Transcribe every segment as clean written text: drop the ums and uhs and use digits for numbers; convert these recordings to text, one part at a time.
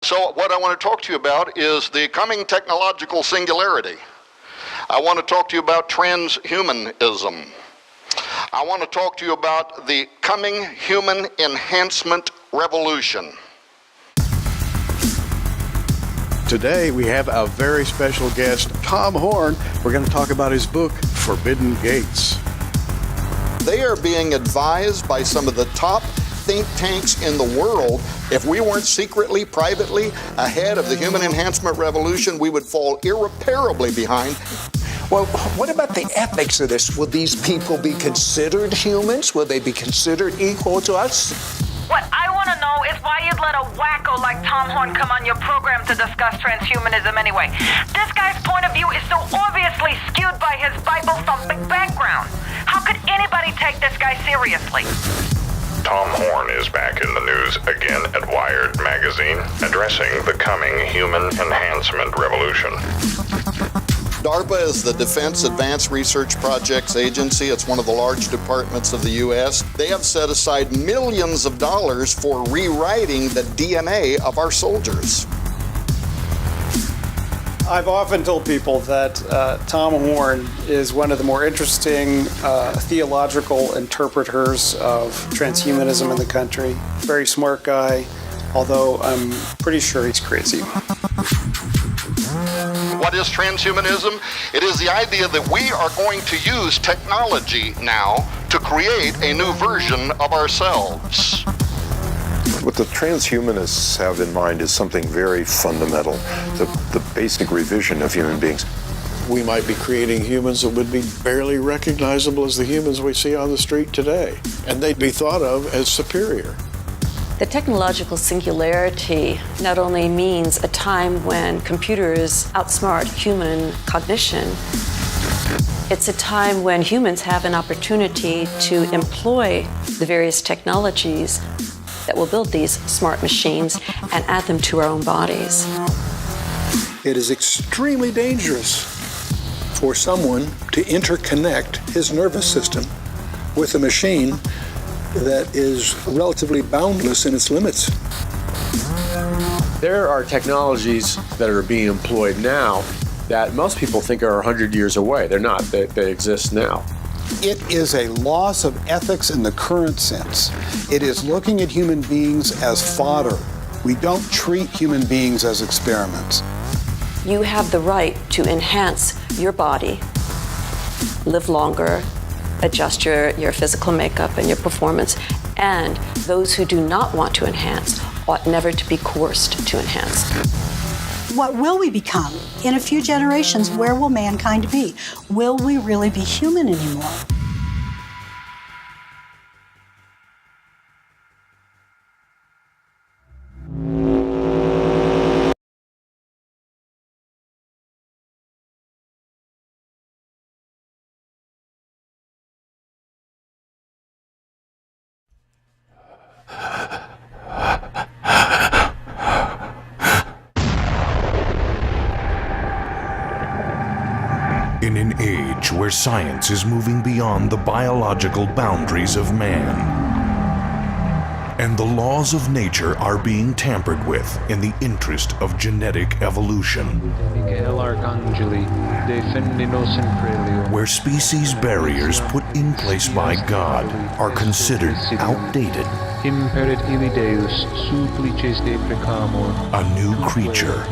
So what I want to talk to you about is the coming technological singularity. I want to talk to you about transhumanism. I want to talk to you about the coming human enhancement revolution. Today we have a very special guest, Tom Horn. We're going to talk about his book, Forbidden Gates. They are being advised by some of the top think tanks in the world. If we weren't secretly, privately ahead of the human enhancement revolution, we would fall irreparably behind. Well, what about the ethics of this? Will these people be considered humans? Will they be considered equal to us? What I want to know is why you'd let a wacko like Tom Horn come on your program to discuss transhumanism anyway. This guy's point of view is so obviously skewed by his Bible-thumping background. How could anybody take this guy seriously? Tom Horn is back in the news again at Wired magazine, addressing the coming human enhancement revolution. DARPA is the Defense Advanced Research Projects Agency. It's one of the large departments of the U.S. They have set aside millions of dollars for rewriting the DNA of our soldiers. I've often told people that Tom Horn is one of the more interesting theological interpreters of transhumanism in the country. Very smart guy, although I'm pretty sure he's crazy. What is transhumanism? It is the idea that we are going to use technology now to create a new version of ourselves. What the transhumanists have in mind is something very fundamental, the basic revision of human beings. We might be creating humans that would be barely recognizable as the humans we see on the street today, and they'd be thought of as superior. The technological singularity not only means a time when computers outsmart human cognition, it's a time when humans have an opportunity to employ the various technologies that will build these smart machines and add them to our own bodies. It is extremely dangerous for someone to interconnect his nervous system with a machine that is relatively boundless in its limits. There are technologies that are being employed now that most people think are 100 years away. They're not. They exist now. It is a loss of ethics in the current sense. It is looking at human beings as fodder. We don't treat human beings as experiments. You have the right to enhance your body, live longer, adjust your physical makeup and your performance, and those who do not want to enhance ought never to be coerced to enhance. What will we become? In a few generations, where will mankind be? Will we really be human anymore? In an age where science is moving beyond the biological boundaries of man, and the laws of nature are being tampered with in the interest of genetic evolution, where species barriers put in place by God are considered outdated, a new creature,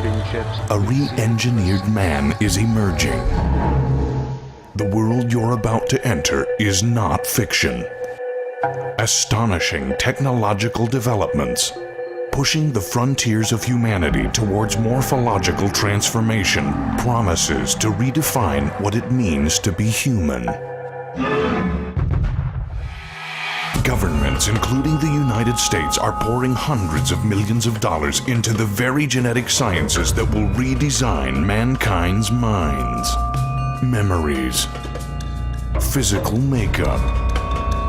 a re-engineered man is emerging. The world you're about to enter is not fiction. Astonishing technological developments, pushing the frontiers of humanity towards morphological transformation, promises to redefine what it means to be human. Governments, including the United States, are pouring hundreds of millions of dollars into the very genetic sciences that will redesign mankind's minds, memories, physical makeup,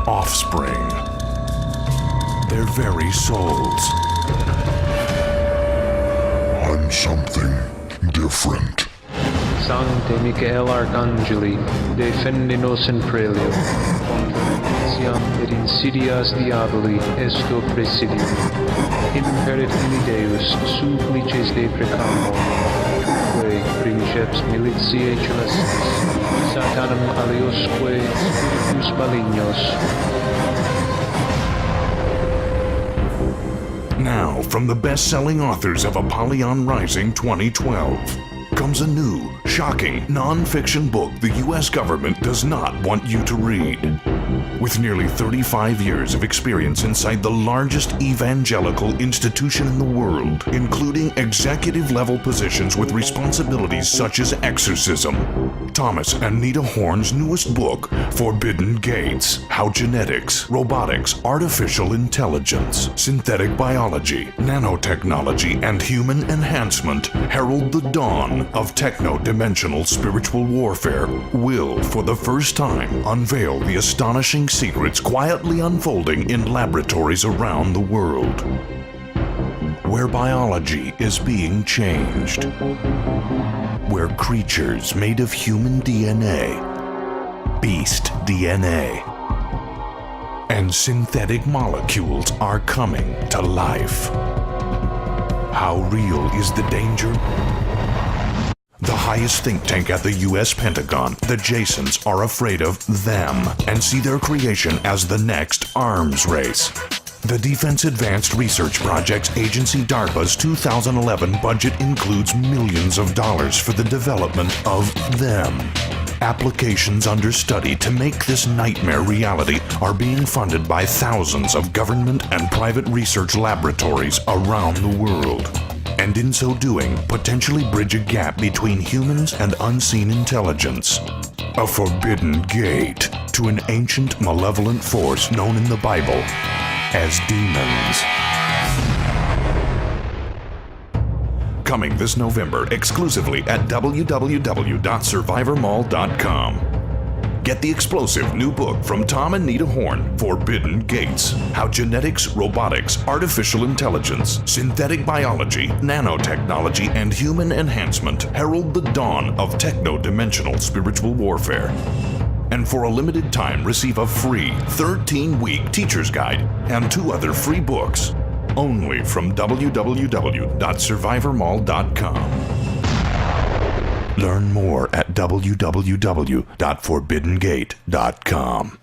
offspring, their very souls. I'm something different. Sancte Michael Arcangeli, defendi nos in prelio. etiam et insidias diaboli esto presidium. Imperit illi Deus supplices deprecamur, quae princeps militiae celestis, Satanam aliosque spiritus malignos. Now, from the best-selling authors of Apollyon Rising 2012, comes a new, shocking, non-fiction book the U.S. government does not want you to read. With nearly 35 years of experience inside the largest evangelical institution in the world, including executive-level positions with responsibilities such as exorcism, Thomas and Nita Horn's newest book, Forbidden Gates: How Genetics, Robotics, Artificial Intelligence, Synthetic Biology, Nanotechnology, and Human Enhancement herald the dawn of techno-dimensional spiritual warfare, will, for the first time, unveil the astonishing secrets quietly unfolding in laboratories around the world, where biology is being changed, where creatures made of human DNA, beast DNA, and synthetic molecules are coming to life. How real is the danger? The highest think tank at the U.S. Pentagon, the Jasons, are afraid of them and see their creation as the next arms race. The Defense Advanced Research Projects Agency DARPA's 2011 budget includes millions of dollars for the development of them. Applications under study to make this nightmare reality are being funded by thousands of government and private research laboratories around the world, and in so doing, potentially bridge a gap between humans and unseen intelligence. A forbidden gate to an ancient malevolent force known in the Bible as demons. Coming this November exclusively at www.survivormall.com. Get the explosive new book from Tom and Nita Horn, Forbidden Gates: How Genetics, Robotics, Artificial Intelligence, Synthetic Biology, Nanotechnology, and Human Enhancement herald the dawn of techno-dimensional spiritual warfare. And for a limited time, receive a free 13-week teacher's guide and 2 other free books, only from www.survivormall.com. Learn more at www.forbiddengate.com.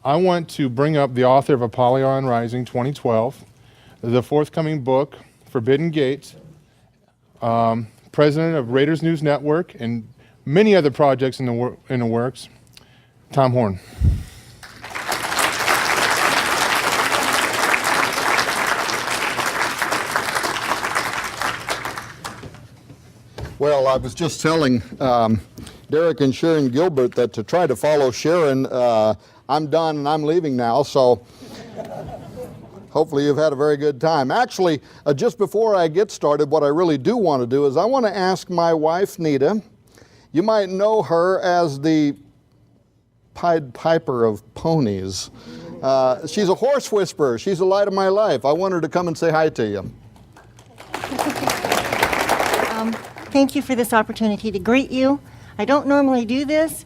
I want to bring up the author of Apollyon Rising 2012, the forthcoming book, Forbidden Gates, president of Raiders News Network, and many other projects in the works, Tom Horn. Well, I was just telling Derek and Sharon Gilbert that to try to follow Sharon, I'm done and I'm leaving now, so hopefully you've had a very good time. Actually, just before I get started, what I really do want to do is I want to ask my wife, Nita. You might know her as the Pied Piper of ponies. She's a horse whisperer. She's the light of my life. I want her to come and say hi to you. Thank you for this opportunity to greet you. I don't normally do this,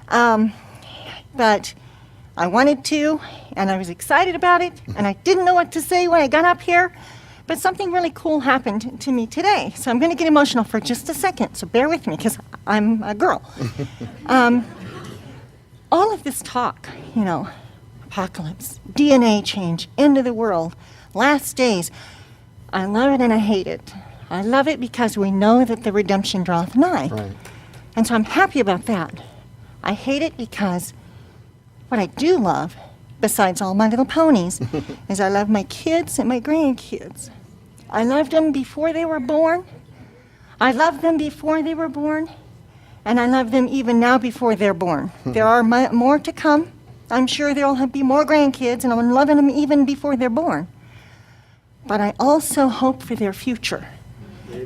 but I wanted to, and I was excited about it, and I didn't know what to say when I got up here, But something really cool happened to me today. So I'm going to get emotional for just a second, so bear with me because I'm a girl. All of this talk, you know, apocalypse, DNA change, end of the world, last days, I love it and I hate it. I love it because we know that the redemption draweth nigh. Right. And so I'm happy about that. I hate it because what I do love, besides all my little ponies, is I love my kids and my grandkids. I loved them before they were born. I loved them before they were born. And I love them even now before they're born. There are more to come. I'm sure there'll be more grandkids, and I'm loving them even before they're born. But I also hope for their future.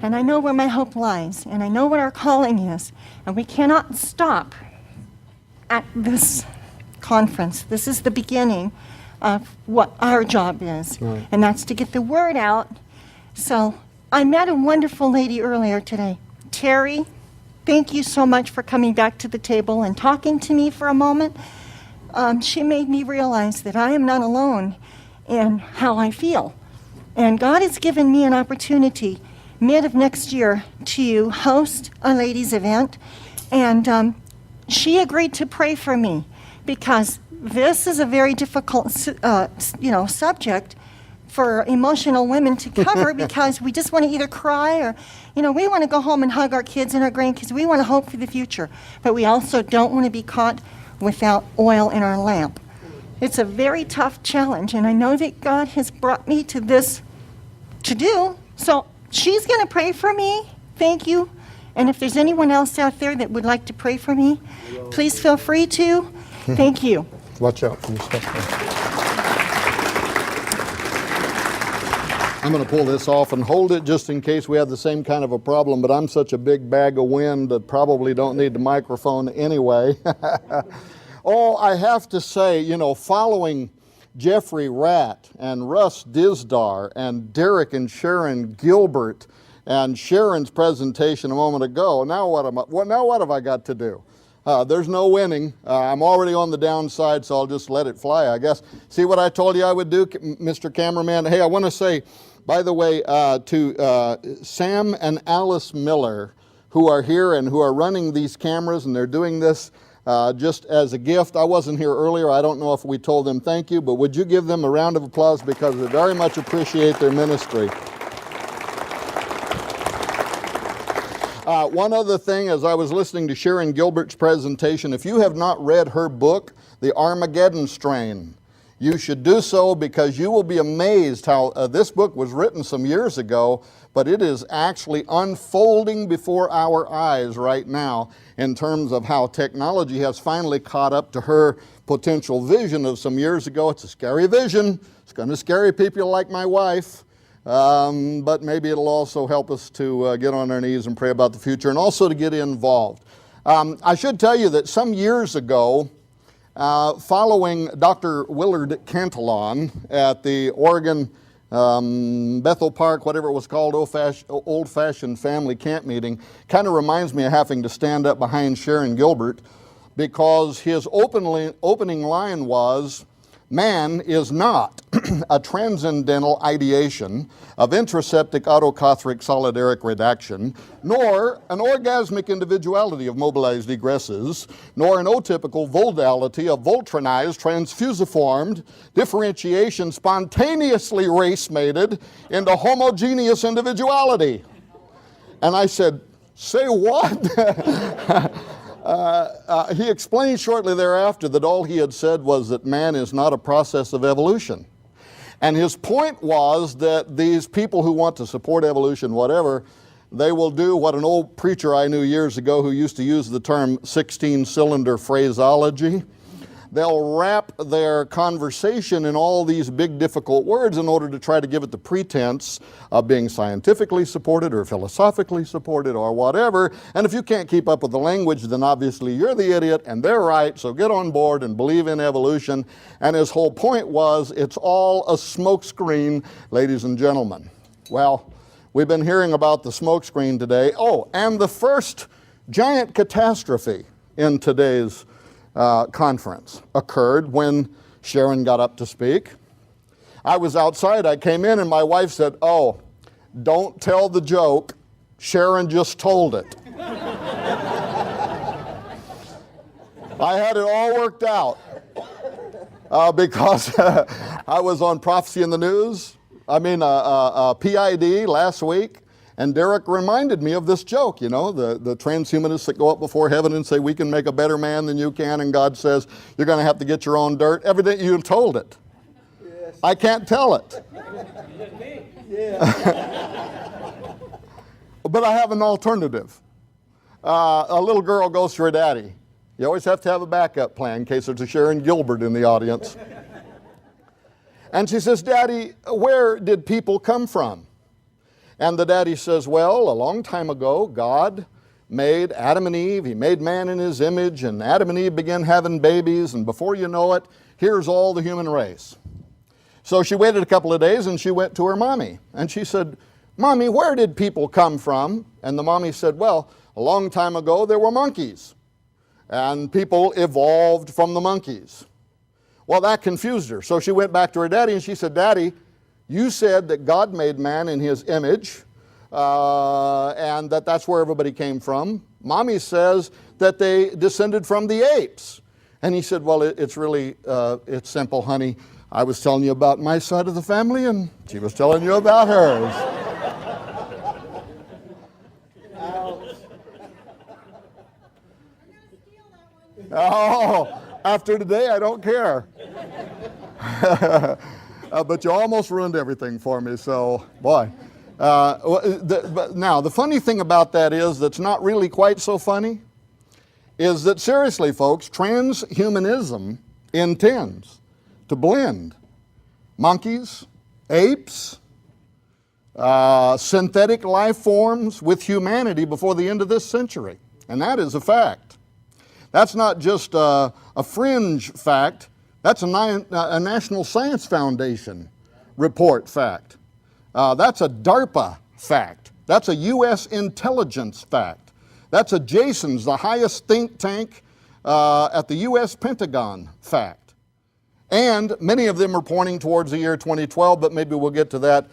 And I know where my hope lies, and I know what our calling is. And we cannot stop at this conference. This is the beginning of what our job is, Right. and that's to get the word out. So I met a wonderful lady earlier today, Terry. Thank you so much for coming back to the table and talking to me for a moment. She made me realize that I am not alone in how I feel. And God has given me an opportunity mid of next year to host a ladies' event. And she agreed to pray for me because this is a very difficult subject for emotional women to cover because we just want to either cry or, we want to go home and hug our kids and our grandkids. We want to hope for the future, but we also don't want to be caught without oil in our lamp. It's a very tough challenge, and I know that God has brought me to this to do. So she's going to pray for me. Thank you. And if there's anyone else out there that would like to pray for me, please feel free to. Thank you. Watch out for your stuff there. I'm going to pull this off and hold it just in case we have the same kind of a problem, but I'm such a big bag of wind that probably don't need the microphone anyway. Oh, I have to say, following Jeffrey Ratt and Russ Dizdar and Derek and Sharon Gilbert and Sharon's presentation a moment ago, now what have I got to do? There's no winning. I'm already on the downside, so I'll just let it fly, I guess. See what I told you I would do, Mr. Cameraman? Hey, I want to say, by the way, to Sam and Alice Miller, who are here and who are running these cameras, and they're doing this just as a gift. I wasn't here earlier. I don't know if we told them thank you, but would you give them a round of applause because we very much appreciate their ministry. One other thing, as I was listening to Sharon Gilbert's presentation, if you have not read her book, The Armageddon Strain, you should do so because you will be amazed how this book was written some years ago, but it is actually unfolding before our eyes right now in terms of how technology has finally caught up to her potential vision of some years ago. It's a scary vision. It's going to scare people like my wife. But maybe it'll also help us to get on our knees and pray about the future and also to get involved. I should tell you that some years ago, following Dr. Willard Cantillon at the Oregon Bethel Park, whatever it was called, old-fashioned family camp meeting, kind of reminds me of having to stand up behind Sharon Gilbert because his opening line was, "Man is not a transcendental ideation of intraseptic autocatholic solidaric redaction, nor an orgasmic individuality of mobilized egresses, nor an atypical vodality of voltronized, transfusiformed differentiation spontaneously race-mated into homogeneous individuality." And I said, "Say what?" He explained shortly thereafter that all he had said was that man is not a process of evolution. And his point was that these people who want to support evolution, whatever, they will do what an old preacher I knew years ago who used to use the term 16-cylinder phraseology. They'll wrap their conversation in all these big difficult words in order to try to give it the pretense of being scientifically supported or philosophically supported or whatever. And if you can't keep up with the language, then obviously you're the idiot and they're right, so get on board and believe in evolution. And his whole point was, it's all a smokescreen, ladies and gentlemen. Well, we've been hearing about the smokescreen today. Oh, and the first giant catastrophe in today's conference occurred when Sharon got up to speak. I was outside, I came in, and my wife said, "Oh, don't tell the joke. Sharon just told it." I had it all worked out because I was on Prophecy in the News, PID last week, and Derek reminded me of this joke, the transhumanists that go up before heaven and say, "We can make a better man than you can," and God says, "You're going to have to get your own dirt." Everything you told it. Yes. I can't tell it. But I have an alternative. A little girl goes to her daddy. You always have to have a backup plan in case there's a Sharon Gilbert in the audience. And she says, "Daddy, where did people come from?" And the daddy says, "Well, a long time ago, God made Adam and Eve. He made man in his image, and Adam and Eve began having babies, and before you know it, here's all the human race." So she waited a couple of days, and she went to her mommy. And she said, "Mommy, where did people come from?" And the mommy said, "Well, a long time ago, there were monkeys, and people evolved from the monkeys." Well, that confused her. So she went back to her daddy, and she said, "Daddy, you said that God made man in his image, and that's where everybody came from. Mommy says that they descended from the apes." And he said, "Well, it's really, it's simple, honey. I was telling you about my side of the family, and she was telling you about hers." Oh, after today, I don't care. But you almost ruined everything for me, so boy. But now, the funny thing about that is, that's not really quite so funny, is that seriously, folks, transhumanism intends to blend monkeys, apes, synthetic life forms with humanity before the end of this century. And that is a fact. That's not just a fringe fact. That's a National Science Foundation report fact. That's a DARPA fact. That's a U.S. intelligence fact. That's a Jason's, the highest think tank at the U.S. Pentagon fact. And many of them are pointing towards the year 2012, but maybe we'll get to that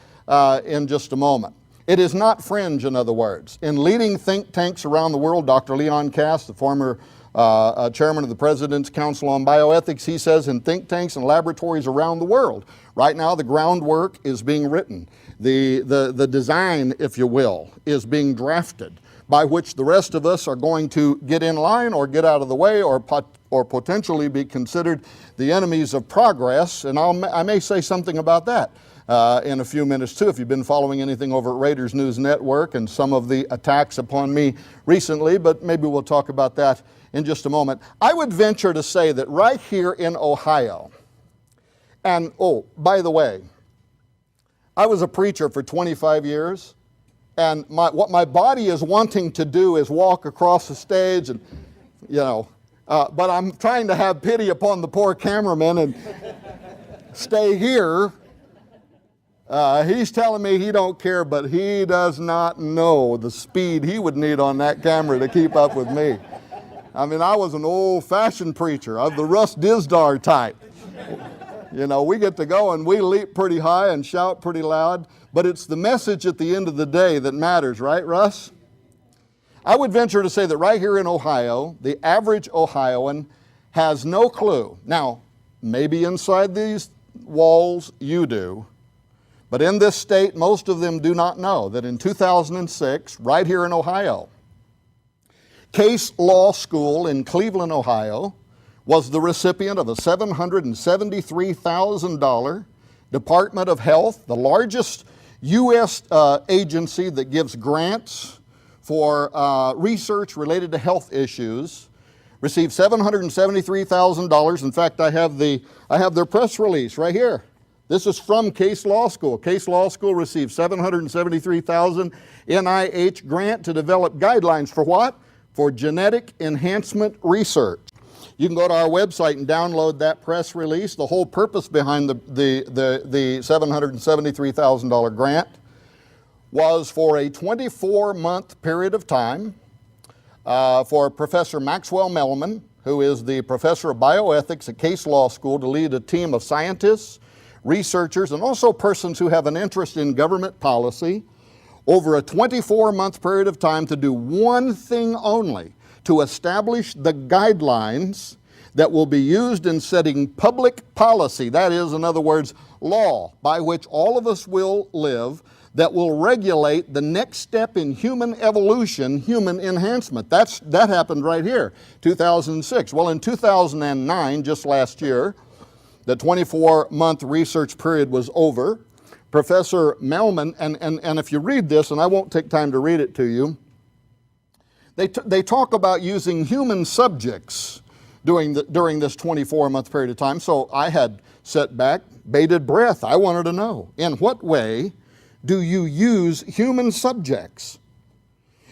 in just a moment. It is not fringe, in other words. In leading think tanks around the world, Dr. Leon Kass, the former chairman of the President's Council on Bioethics, he says in think tanks and laboratories around the world, right now the groundwork is being written. The design, if you will, is being drafted, by which the rest of us are going to get in line or get out of the way or potentially be considered the enemies of progress. And I may say something about that in a few minutes too, if you've been following anything over at Raiders News Network and some of the attacks upon me recently, but maybe we'll talk about that in just a moment. I would venture to say that right here in Ohio, and oh, by the way, I was a preacher for 25 years, and what my body is wanting to do is walk across the stage and, but I'm trying to have pity upon the poor cameraman and stay here. He's telling me he don't care, but he does not know the speed he would need on that camera to keep up with me. I mean, I was an old-fashioned preacher of the Russ Dizdar type. We get to go and we leap pretty high and shout pretty loud, but it's the message at the end of the day that matters, right, Russ? I would venture to say that right here in Ohio, the average Ohioan has no clue. Now, maybe inside these walls you do, but in this state, most of them do not know that in 2006, right here in Ohio, Case Law School in Cleveland, Ohio, was the recipient of a $773,000 Department of Health, the largest U.S. agency that gives grants for research related to health issues, received $773,000. In fact, I have their press release right here. This is from Case Law School. Case Law School received $773,000 NIH grant to develop guidelines for what? For genetic enhancement research. You can go to our website and download that press release. The whole purpose behind the $773,000 grant was for a 24-month period of time for Professor Maxwell Mellman, who is the professor of bioethics at Case Law School, to lead a team of scientists, researchers, and also persons who have an interest in government policy over a 24-month period of time to do one thing only: to establish the guidelines that will be used in setting public policy, that is, in other words, law, by which all of us will live, that will regulate the next step in human evolution, human enhancement. That happened right here, 2006. Well, in 2009, just last year, the 24-month research period was over. Professor Melman, and if you read this, and I won't take time to read it to you, they talk about using human subjects during this 24-month period of time. So I had sat back, bated breath. I wanted to know, in what way do you use human subjects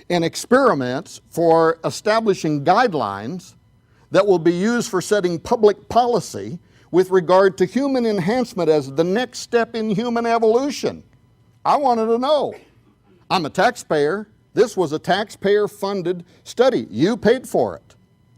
in experiments for establishing guidelines that will be used for setting public policy with regard to human enhancement as the next step in human evolution? I wanted to know. I'm a taxpayer. This was a taxpayer-funded study. You paid for it.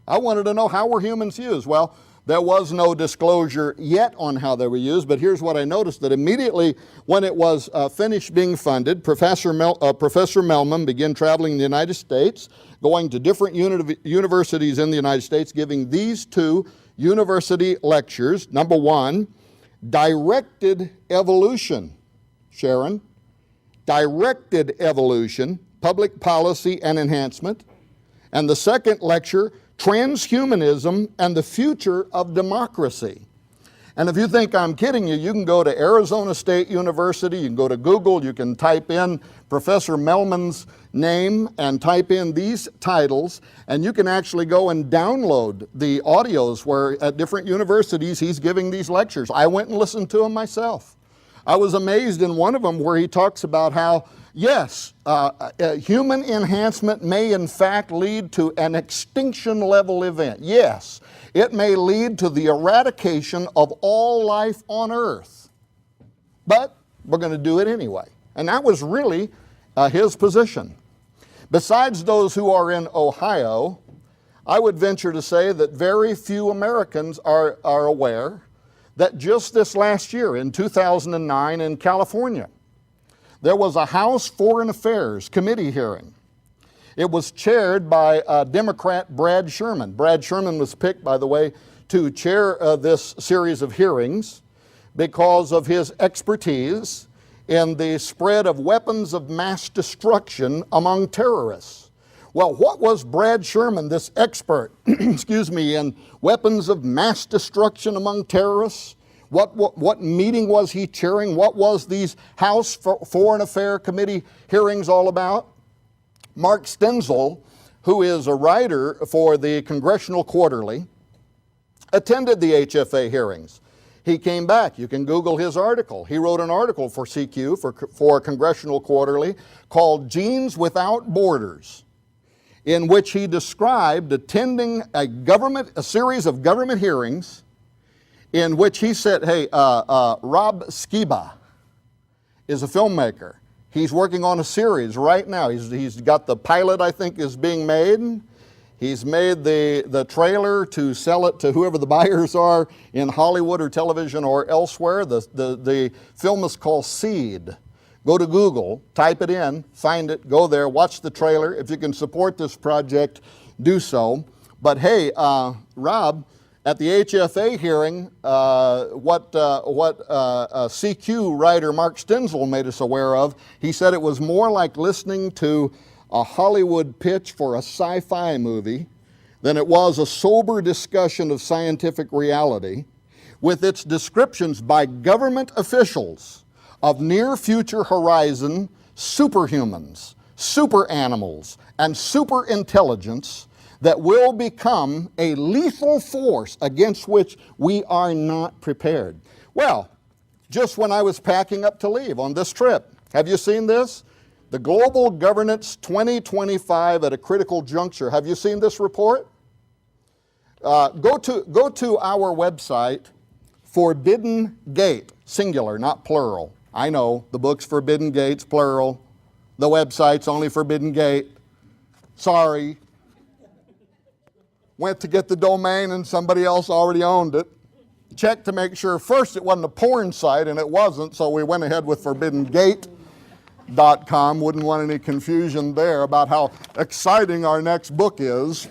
I wanted to know, how were humans used? Well, there was no disclosure yet on how they were used, but here's what I noticed: that immediately when it was finished being funded, Professor Melman began traveling the United States, going to different universities in the United States, giving these two university lectures. Number one, directed evolution. Sharon, directed evolution, public policy and enhancement. And the second lecture, transhumanism and the future of democracy. And if you think I'm kidding you, you can go to Arizona State University, you can go to Google, you can type in Professor Melman's name and type in these titles, and you can actually go and download the audios where at different universities he's giving these lectures. I went and listened to them myself. I was amazed in one of them where he talks about how, yes, human enhancement may in fact lead to an extinction level event. Yes, it may lead to the eradication of all life on earth. But we're going to do it anyway. And that was really his position. Besides those who are in Ohio, I would venture to say that very few Americans are aware that just this last year, in 2009 in California, there was a House Foreign Affairs Committee hearing. It was chaired by Democrat Brad Sherman. Brad Sherman was picked, by the way, to chair this series of hearings because of his expertise in the spread of weapons of mass destruction among terrorists. Well, what was Brad Sherman, this expert, in weapons of mass destruction among terrorists? What meeting was he chairing? What was these House Foreign Affairs Committee hearings all about? Mark Stenzel, who is a writer for the Congressional Quarterly, attended the HFA hearings. He came back. You can Google his article. He wrote an article for CQ, for Congressional Quarterly, called Genes Without Borders, in which he described attending a series of government hearings in which he said, hey, Rob Skiba is a filmmaker. He's working on a series right now. He's got the pilot, I think, is being made. He's made the trailer to sell it to whoever the buyers are in Hollywood or television or elsewhere. The film is called Seed. Go to Google, type it in, find it, go there, watch the trailer. If you can support this project, do so. But hey, Rob, at the HFA hearing, what CQ writer Mark Stenzel made us aware of, he said it was more like listening to a Hollywood pitch for a sci-fi movie than it was a sober discussion of scientific reality, with its descriptions by government officials of near-future horizon superhumans, super animals, and super intelligence that will become a lethal force against which we are not prepared. Well, just when I was packing up to leave on this trip, have you seen this? The Global Governance 2025 at a Critical Juncture. Have you seen this report? Go to our website, Forbidden Gate, singular, not plural. I know, the book's Forbidden Gates, plural. The website's only Forbidden Gate. Sorry. Went to get the domain and somebody else already owned it. checked to make sure first it wasn't a porn site, and it wasn't, so we went ahead with ForbiddenGate.com. Wouldn't want any confusion there about how exciting our next book is.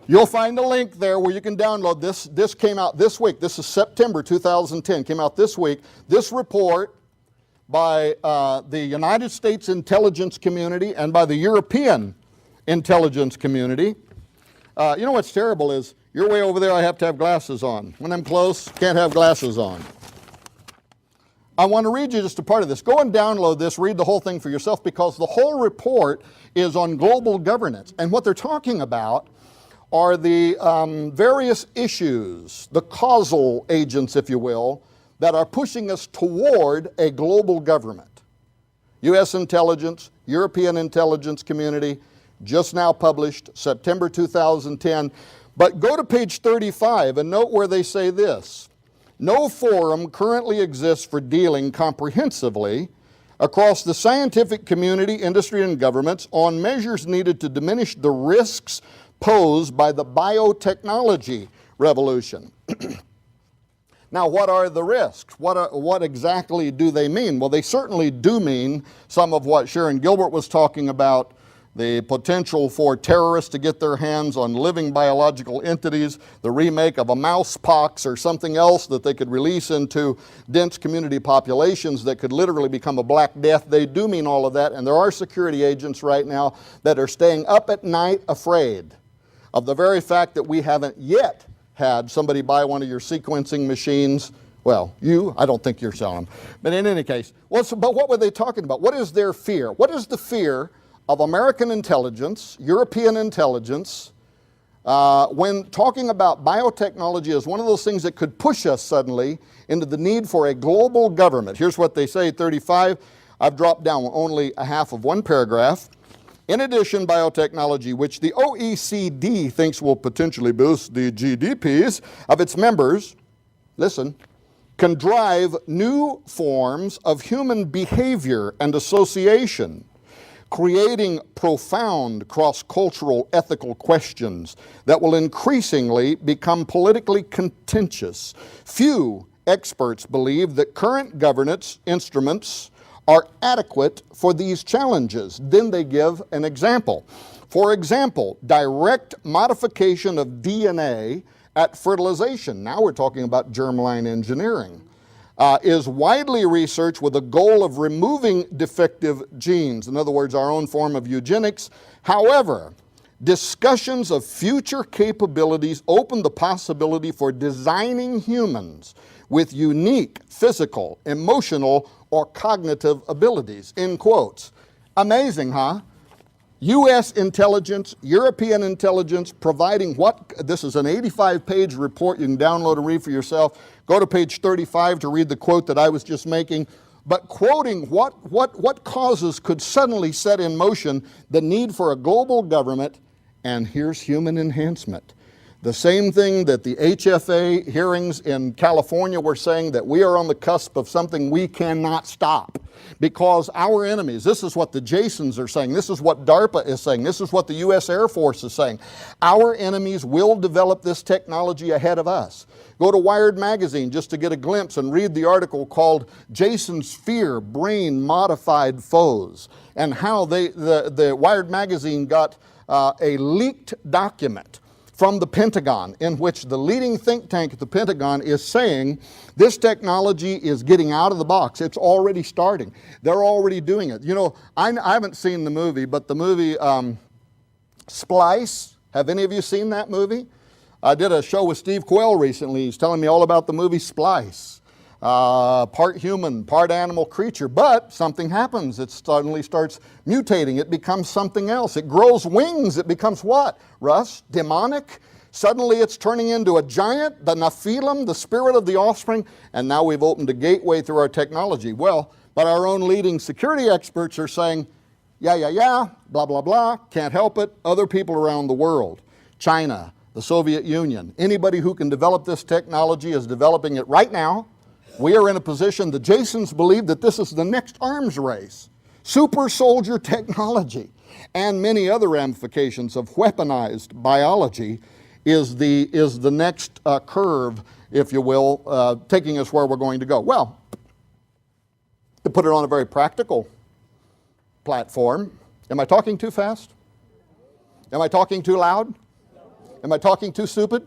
You'll find a link there where you can download this. This came out this week. This is September 2010. Came out this week. This report by the United States intelligence community and by the European intelligence community. You know what's terrible is you're way over there, I have to have glasses on. When I'm close, can't have glasses on. I want to read you just a part of this. Go and download this, read the whole thing for yourself, because the whole report is on global governance. And what they're talking about are the various issues, the causal agents, if you will, that are pushing us toward a global government. U.S. intelligence, European intelligence community, just now published, September 2010. But go to page 35 and note where they say this. No forum currently exists for dealing comprehensively across the scientific community, industry, and governments on measures needed to diminish the risks posed by the biotechnology revolution. Now, what are the risks? What exactly do they mean? Well, they certainly do mean some of what Sharon Gilbert was talking about, the potential for terrorists to get their hands on living biological entities, the remake of a mouse pox or something else that they could release into dense community populations that could literally become a Black Death. They do mean all of that, and there are security agents right now that are staying up at night afraid of the very fact that we haven't yet had somebody buy one of your sequencing machines. Well, I don't think you're selling them. But in any case, but what were they talking about? What is their fear? What is the fear of American intelligence, European intelligence, when talking about biotechnology as one of those things that could push us suddenly into the need for a global government? Here's what they say, 35. I've dropped down only a half of one paragraph. In addition, biotechnology, which the OECD thinks will potentially boost the GDPs of its members, listen, can drive new forms of human behavior and association, creating profound cross-cultural ethical questions that will increasingly become politically contentious. Few experts believe that current governance instruments are adequate for these challenges. Then they give an example. For example, direct modification of DNA at fertilization, now we're talking about germline engineering, is widely researched with a goal of removing defective genes, in other words, our own form of eugenics. However, discussions of future capabilities open the possibility for designing humans with unique physical, emotional, or cognitive abilities, in quotes. Amazing, huh? U.S. intelligence, European intelligence, providing this is an 85-page report you can download and read for yourself. Go to page 35 to read the quote that I was just making. But quoting what causes could suddenly set in motion the need for a global government, and here's human enhancement. The same thing that the HFA hearings in California were saying, that we are on the cusp of something we cannot stop. Because our enemies, this is what the Jasons are saying, this is what DARPA is saying, this is what the U.S. Air Force is saying. Our enemies will develop this technology ahead of us. Go to Wired Magazine just to get a glimpse and read the article called Jason's Fear, Brain Modified Foes, and how the Wired Magazine got a leaked document from the Pentagon, in which the leading think tank at the Pentagon is saying this technology is getting out of the box. It's already starting. They're already doing it. You know, I haven't seen the movie, but the movie Splice, have any of you seen that movie? I did a show with Steve Quayle recently. He's telling me all about the movie Splice. Part human, part animal creature, but something happens. It suddenly starts mutating. It becomes something else. It grows wings. It becomes what? Russ? Demonic? Suddenly it's turning into a giant, the Nephilim, the spirit of the offspring, and now we've opened a gateway through our technology. Well, but our own leading security experts are saying, yeah, blah, blah, blah, can't help it. Other people around the world, China, the Soviet Union, anybody who can develop this technology is developing it right now. We are in a position, the Jasons believe that this is the next arms race. Super soldier technology. and many other ramifications of weaponized biology is the next curve, if you will, taking us where we're going to go. Well, to put it on a very practical platform, am I talking too fast? Am I talking too loud? Am I talking too stupid?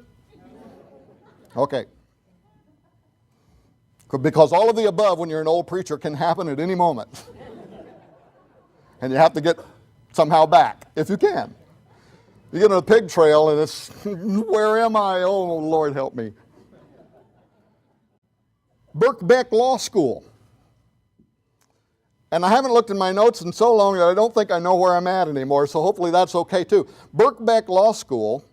Okay. Because all of the above, when you're an old preacher, can happen at any moment. And you have to get somehow back, if you can. You get on a pig trail and it's, where am I? Oh, Lord help me. Birkbeck Law School. And I haven't looked in my notes in so long that I don't think I know where I'm at anymore, so hopefully that's okay too. Birkbeck Law School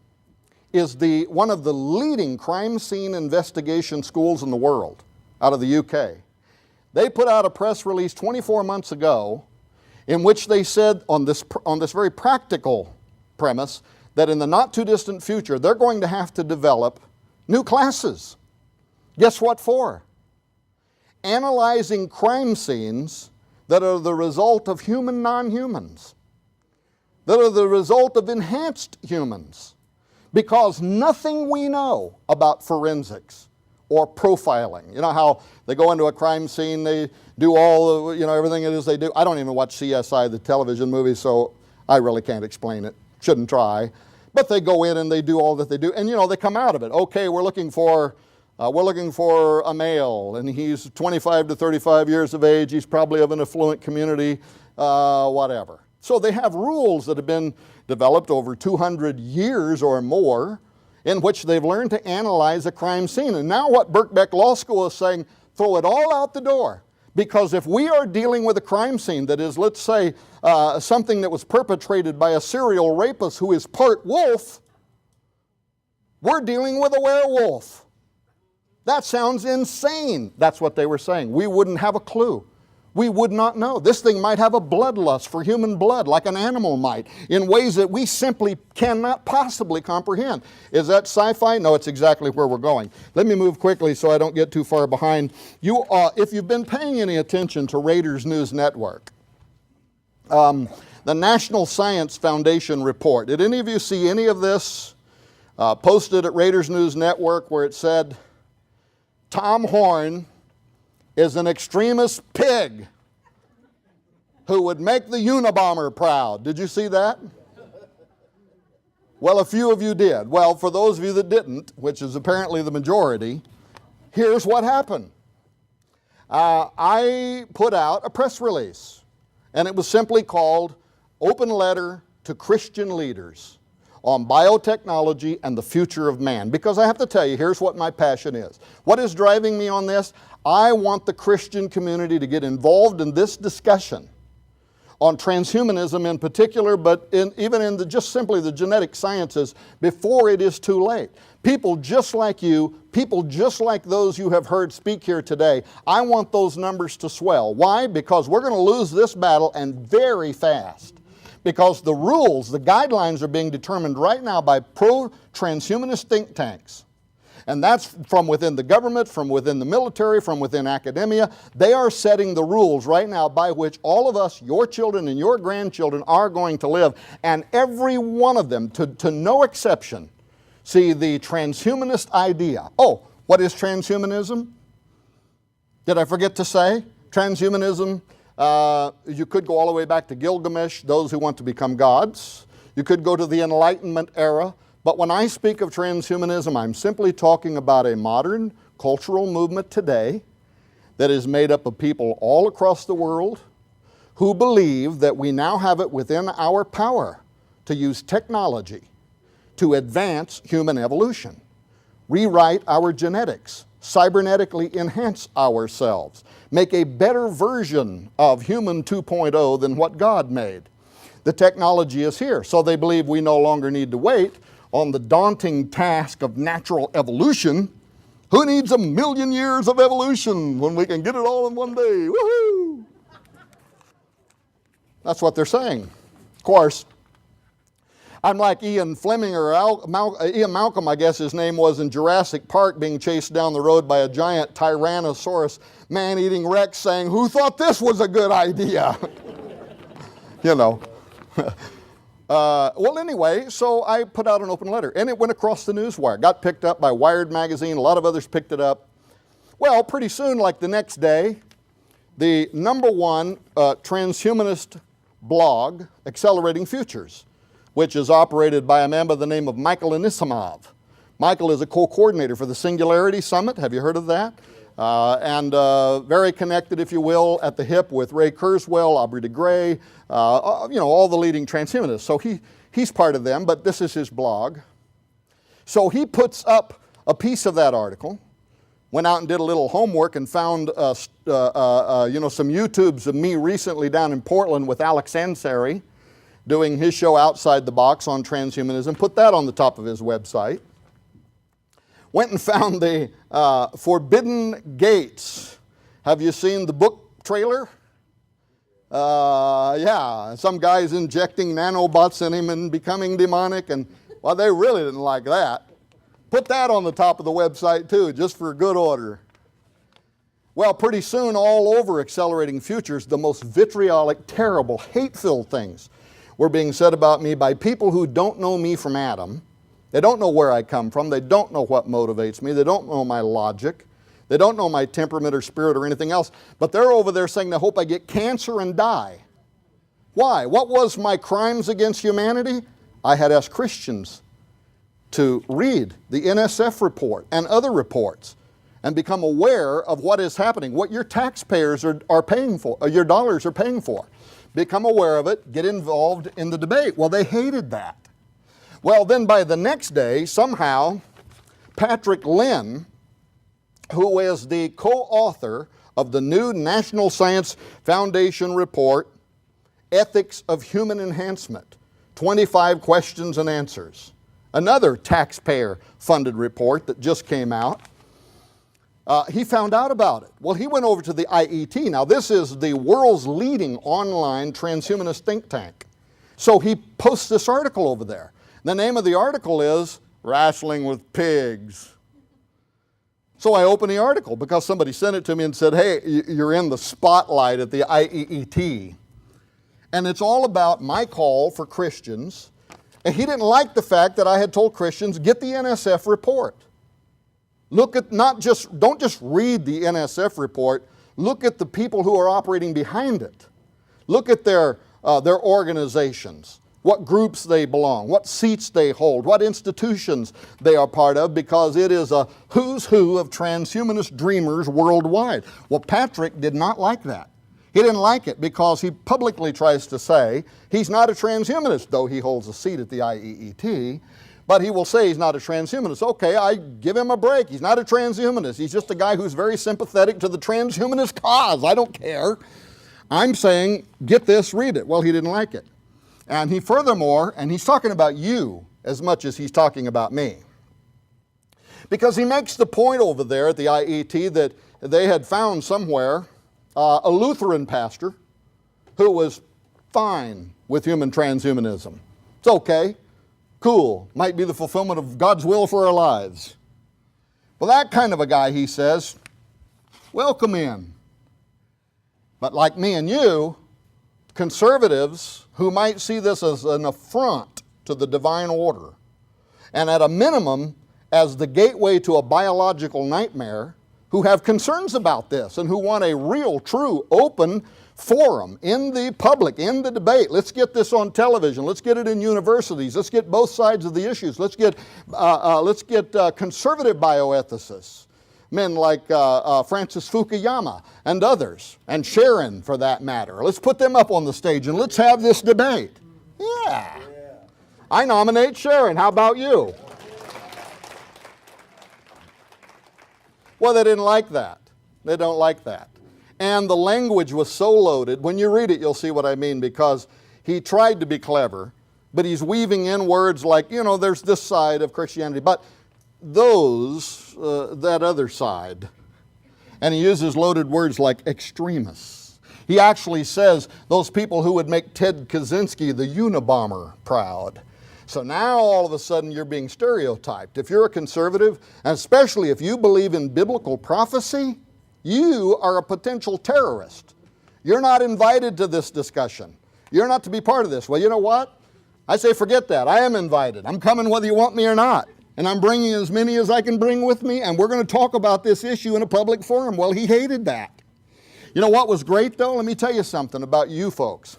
is one of the leading crime scene investigation schools in the world, out of the UK. They put out a press release 24 months ago in which they said on this very practical premise that in the not too distant future they're going to have to develop new classes. Guess what for? Analyzing crime scenes that are the result of human non-humans, that are the result of enhanced humans, because nothing we know about forensics or profiling. You know how they go into a crime scene, they do all the, everything it is they do. I don't even watch CSI, the television movie, so I really can't explain it. Shouldn't try. But they go in and they do all that they do, and they come out of it. Okay, we're looking for a male, and he's 25 to 35 years of age. He's probably of an affluent community, whatever. So they have rules that have been developed over 200 years or more in which they've learned to analyze a crime scene. And now what Birkbeck Law School is saying, throw it all out the door. Because if we are dealing with a crime scene that is, let's say, something that was perpetrated by a serial rapist who is part wolf, we're dealing with a werewolf. That sounds insane. That's what they were saying. We wouldn't have a clue. We would not know. This thing might have a bloodlust for human blood, like an animal might, in ways that we simply cannot possibly comprehend. Is that sci-fi? No, it's exactly where we're going. Let me move quickly so I don't get too far behind. If you've been paying any attention to Raiders News Network, the National Science Foundation report, did any of you see any of this posted at Raiders News Network where it said, Tom Horn is an extremist pig who would make the Unabomber proud? Did you see that? Well, a few of you did. Well, for those of you that didn't, which is apparently the majority, here's what happened. I put out a press release, and it was simply called Open Letter to Christian Leaders on Biotechnology and the Future of Man. Because I have to tell you, here's what my passion is. What is driving me on this? I want the Christian community to get involved in this discussion on transhumanism in particular, but even in just simply the genetic sciences before it is too late. People just like you, people just like those you have heard speak here today, I want those numbers to swell. Why? Because we're going to lose this battle, and very fast. Because the rules, the guidelines are being determined right now by pro-transhumanist think tanks. And that's from within the government, from within the military, from within academia. They are setting the rules right now by which all of us, your children and your grandchildren, are going to live. And every one of them, to no exception, see the transhumanist idea. Oh, what is transhumanism? Did I forget to say? Transhumanism, you could go all the way back to Gilgamesh, those who want to become gods. You could go to the Enlightenment era. But when I speak of transhumanism, I'm simply talking about a modern cultural movement today that is made up of people all across the world who believe that we now have it within our power to use technology to advance human evolution, rewrite our genetics, cybernetically enhance ourselves, make a better version of human 2.0 than what God made. The technology is here, so they believe we no longer need to wait on the daunting task of natural evolution. Who needs 1,000,000 years of evolution when we can get it all in one day? Woohoo! That's what they're saying. Of course, I'm like Ian Fleming, or Ian Malcolm, I guess his name was, in Jurassic Park, being chased down the road by a giant Tyrannosaurus man-eating Rex saying, "Who thought this was a good idea?" You know. Well, anyway, so I put out an open letter, and it went across the newswire. Got picked up by Wired magazine. A lot of others picked it up. Well, pretty soon, like the next day, the #1 transhumanist blog, Accelerating Futures, which is operated by a man by the name of Michael Anisimov. Michael is a co-coordinator for the Singularity Summit. Have you heard of that? And very connected, if you will, at the hip with Ray Kurzweil, Aubrey de Grey, all the leading transhumanists. So he's part of them, but this is his blog. So he puts up a piece of that article, went out and did a little homework and found some YouTubes of me recently down in Portland with Alex Ansari doing his show Outside the Box on transhumanism, put that on the top of his website. Went and found the Forbidden Gates. Have you seen the book trailer? Yeah, some guy's injecting nanobots in him and becoming demonic, and well, they really didn't like that. Put that on the top of the website too, just for good order. Well, pretty soon, all over Accelerating Futures, the most vitriolic, terrible, hate-filled things were being said about me by people who don't know me from Adam. They don't know where I come from. They don't know what motivates me. They don't know my logic. They don't know my temperament or spirit or anything else. But they're over there saying they hope I get cancer and die. Why? What was my crimes against humanity? I had asked Christians to read the NSF report and other reports and become aware of what is happening, what your taxpayers are paying for, or your dollars are paying for. Become aware of it, get involved in the debate. Well, they hated that. Well, then by the next day, somehow, Patrick Lynn, who is the co-author of the new National Science Foundation report, Ethics of Human Enhancement, 25 Questions and Answers, another taxpayer-funded report that just came out, he found out about it. Well, he went over to the IET. Now, this is the world's leading online transhumanist think tank. So he posts this article over there. The name of the article is Wrestling with Pigs. So I opened the article because somebody sent it to me and said, hey, you're in the spotlight at the IEET. And it's all about my call for Christians. And he didn't like the fact that I had told Christians, get the NSF report. Look at don't just read the NSF report, look at the people who are operating behind it. Look at their organizations, what groups they belong, what seats they hold, what institutions they are part of, because it is a who's who of transhumanist dreamers worldwide. Well, Patrick did not like that. He didn't like it because he publicly tries to say he's not a transhumanist, though he holds a seat at the IEET, but he will say he's not a transhumanist. Okay, I give him a break. He's not a transhumanist. He's just a guy who's very sympathetic to the transhumanist cause. I don't care. I'm saying, get this, read it. Well, he didn't like it. And he furthermore, and he's talking about you as much as he's talking about me. Because he makes the point over there at the IET that they had found somewhere a Lutheran pastor who was fine with human transhumanism. It's okay, cool, might be the fulfillment of God's will for our lives. Well, that kind of a guy, he says, welcome in. But like me and you, conservatives who might see this as an affront to the divine order, and at a minimum as the gateway to a biological nightmare, who have concerns about this and who want a real, true, open forum in the public, in the debate. Let's get this on television. Let's get it in universities. Let's get both sides of the issues. Let's get conservative bioethicists, men like Francis Fukuyama and others, and Sharon for that matter. Let's put them up on the stage and let's have this debate. Yeah. I nominate Sharon. How about you? Well, they didn't like that. They don't like that. And the language was so loaded. When you read it, you'll see what I mean, because he tried to be clever, but he's weaving in words like, there's this side of Christianity, but that other side. And he uses loaded words like extremists. He actually says those people who would make Ted Kaczynski the Unabomber proud. So now all of a sudden you're being stereotyped. If you're a conservative, and especially if you believe in biblical prophecy, you are a potential terrorist. You're not invited to this discussion. You're not to be part of this. Well, you know what? I say forget that. I am invited. I'm coming whether you want me or not. And I'm bringing as many as I can bring with me, and we're going to talk about this issue in a public forum. Well, he hated that. You know what was great, though? Let me tell you something about you folks.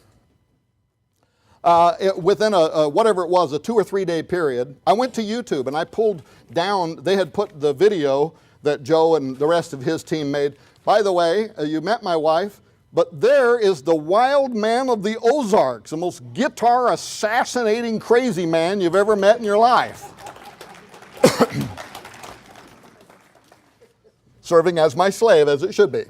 Within whatever it was, a 2 or 3 day period, I went to YouTube and I pulled down, they had put the video that Joe and the rest of his team made. By the way, you met my wife, but there is the wild man of the Ozarks, the most guitar assassinating crazy man you've ever met in your life. Serving as my slave, as it should be.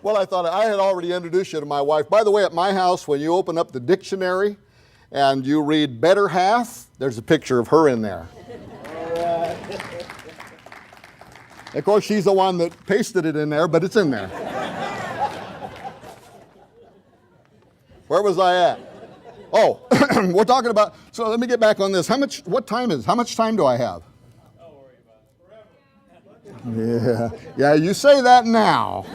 Well, I thought I had already introduced you to my wife. By the way, at my house, when you open up the dictionary and you read better half, there's a picture of her in there. Of course, she's the one that pasted it in there, but it's in there. Where was I at? Oh, we're talking about, so let me get back on this. How much time do I have? Yeah, you say that now.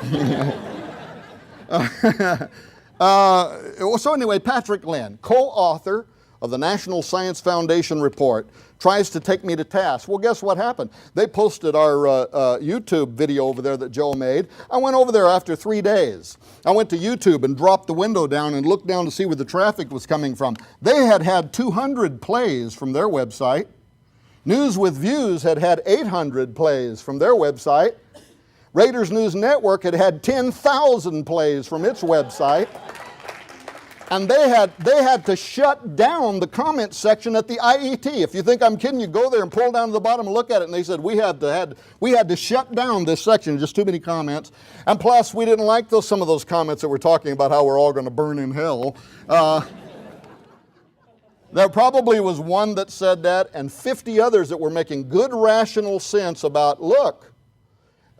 So anyway, Patrick Lynn, co-author of the National Science Foundation report, tries to take me to task. Well, guess what happened? They posted our YouTube video over there that Joe made. I went over there after 3 days. I went to YouTube and dropped the window down and looked down to see where the traffic was coming from. They had 200 plays from their website. News with Views had 800 plays from their website. Raiders News Network had 10,000 plays from its website. And they had to shut down the comment section at the IET. If you think I'm kidding, you go there and pull down to the bottom and look at it, and they said we had to shut down this section, just too many comments. And plus, we didn't like some of those comments that were talking about how we're all going to burn in hell. There probably was one that said that, and 50 others that were making good rational sense about, look,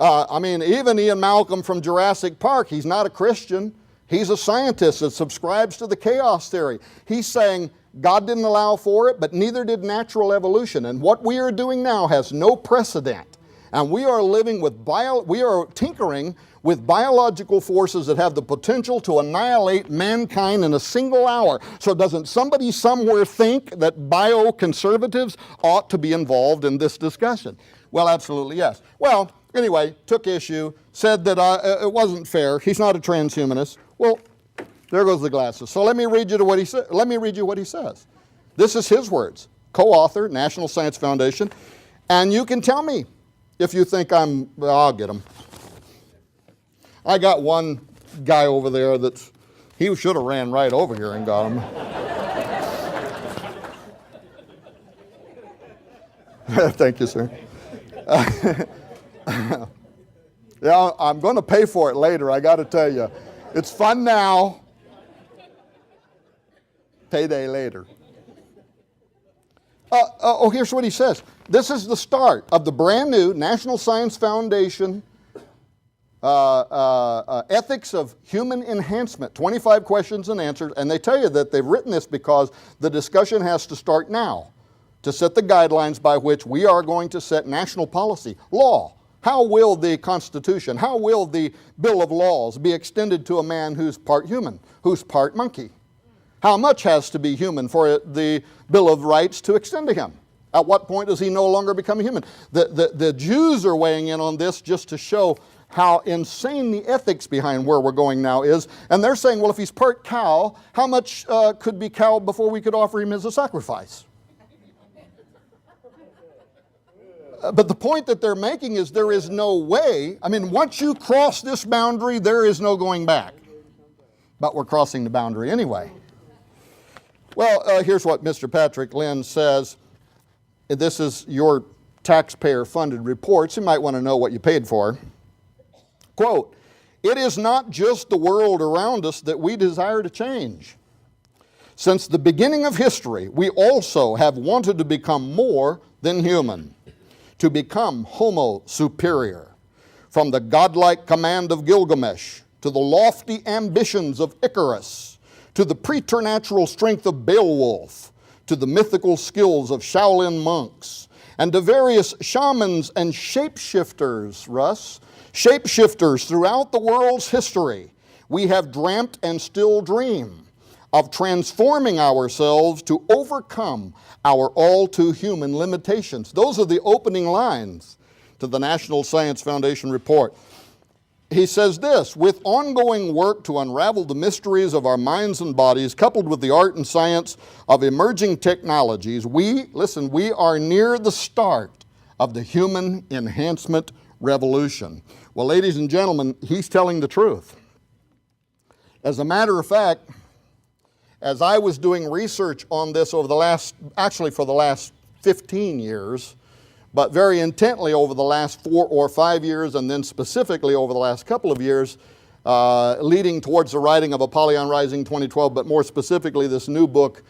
even Ian Malcolm from Jurassic Park, he's not a Christian. He's a scientist that subscribes to the chaos theory. He's saying God didn't allow for it, but neither did natural evolution. And what we are doing now has no precedent. And we are tinkering with biological forces that have the potential to annihilate mankind in a single hour. So doesn't somebody somewhere think that bioconservatives ought to be involved in this discussion? Well, absolutely yes. Well, anyway, took issue, said that it wasn't fair. He's not a transhumanist. Well, there goes the glasses. So let me read you what he says. This is his words. Co-author, National Science Foundation, and you can tell me if you think I'll get him. I got one guy over there he should have ran right over here and got him. Thank you, sir. Yeah, I'm going to pay for it later, I got to tell you. It's fun now. Payday later. Here's what he says. This is the start of the brand new National Science Foundation Ethics of Human Enhancement, 25 questions and answers. And they tell you that they've written this because the discussion has to start now to set the guidelines by which we are going to set national policy, law. How will the Constitution, how will the Bill of Laws be extended to a man who's part human, who's part monkey? How much has to be human for the Bill of Rights to extend to him? At what point does he no longer become a human? The Jews are weighing in on this just to show how insane the ethics behind where we're going now is. And they're saying, well, if he's part cow, how much could be cow before we could offer him as a sacrifice? But the point that they're making is there is no way, once you cross this boundary, there is no going back. But we're crossing the boundary anyway. Well, here's what Mr. Patrick Lynn says. This is your taxpayer-funded reports. You might want to know what you paid for. Quote, "It is not just the world around us that we desire to change. Since the beginning of history, we also have wanted to become more than human, to become homo superior. From the godlike command of Gilgamesh, to the lofty ambitions of Icarus, to the preternatural strength of Beowulf, to the mythical skills of Shaolin monks, and to various shamans and shapeshifters, Russ, Shapeshifters throughout the world's history, we have dreamt and still dream of transforming ourselves to overcome our all too human limitations. Those are the opening lines to the National Science Foundation report. He says this: with ongoing work to unravel the mysteries of our minds and bodies, coupled with the art and science of emerging technologies, we are near the start of the human enhancement revolution. Well, ladies and gentlemen, he's telling the truth. As a matter of fact, as I was doing research on this for the last 15 years, but very intently over the last 4 or 5 years, and then specifically over the last couple of years, leading towards the writing of Apollyon Rising 2012, but more specifically this new book,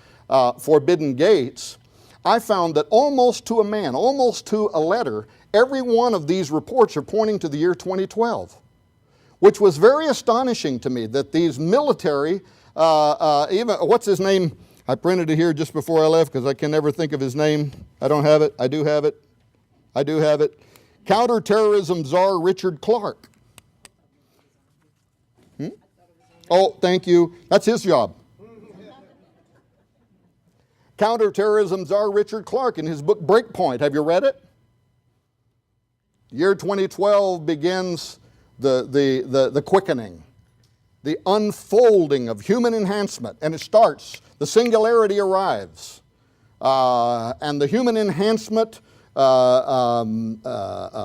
Forbidden Gates, I found that almost to a man, almost to a letter, every one of these reports are pointing to the year 2012, which was very astonishing to me, that these military, even, what's his name? I printed it here just before I left because I can never think of his name. I don't have it. I do have it. I do have it. Counterterrorism czar Richard Clark. Oh, thank you. That's his job. Counterterrorism czar Richard Clark in his book Breakpoint. Have you read it? Year 2012 begins the quickening, the unfolding of human enhancement, and it starts. The singularity arrives, and the human enhancement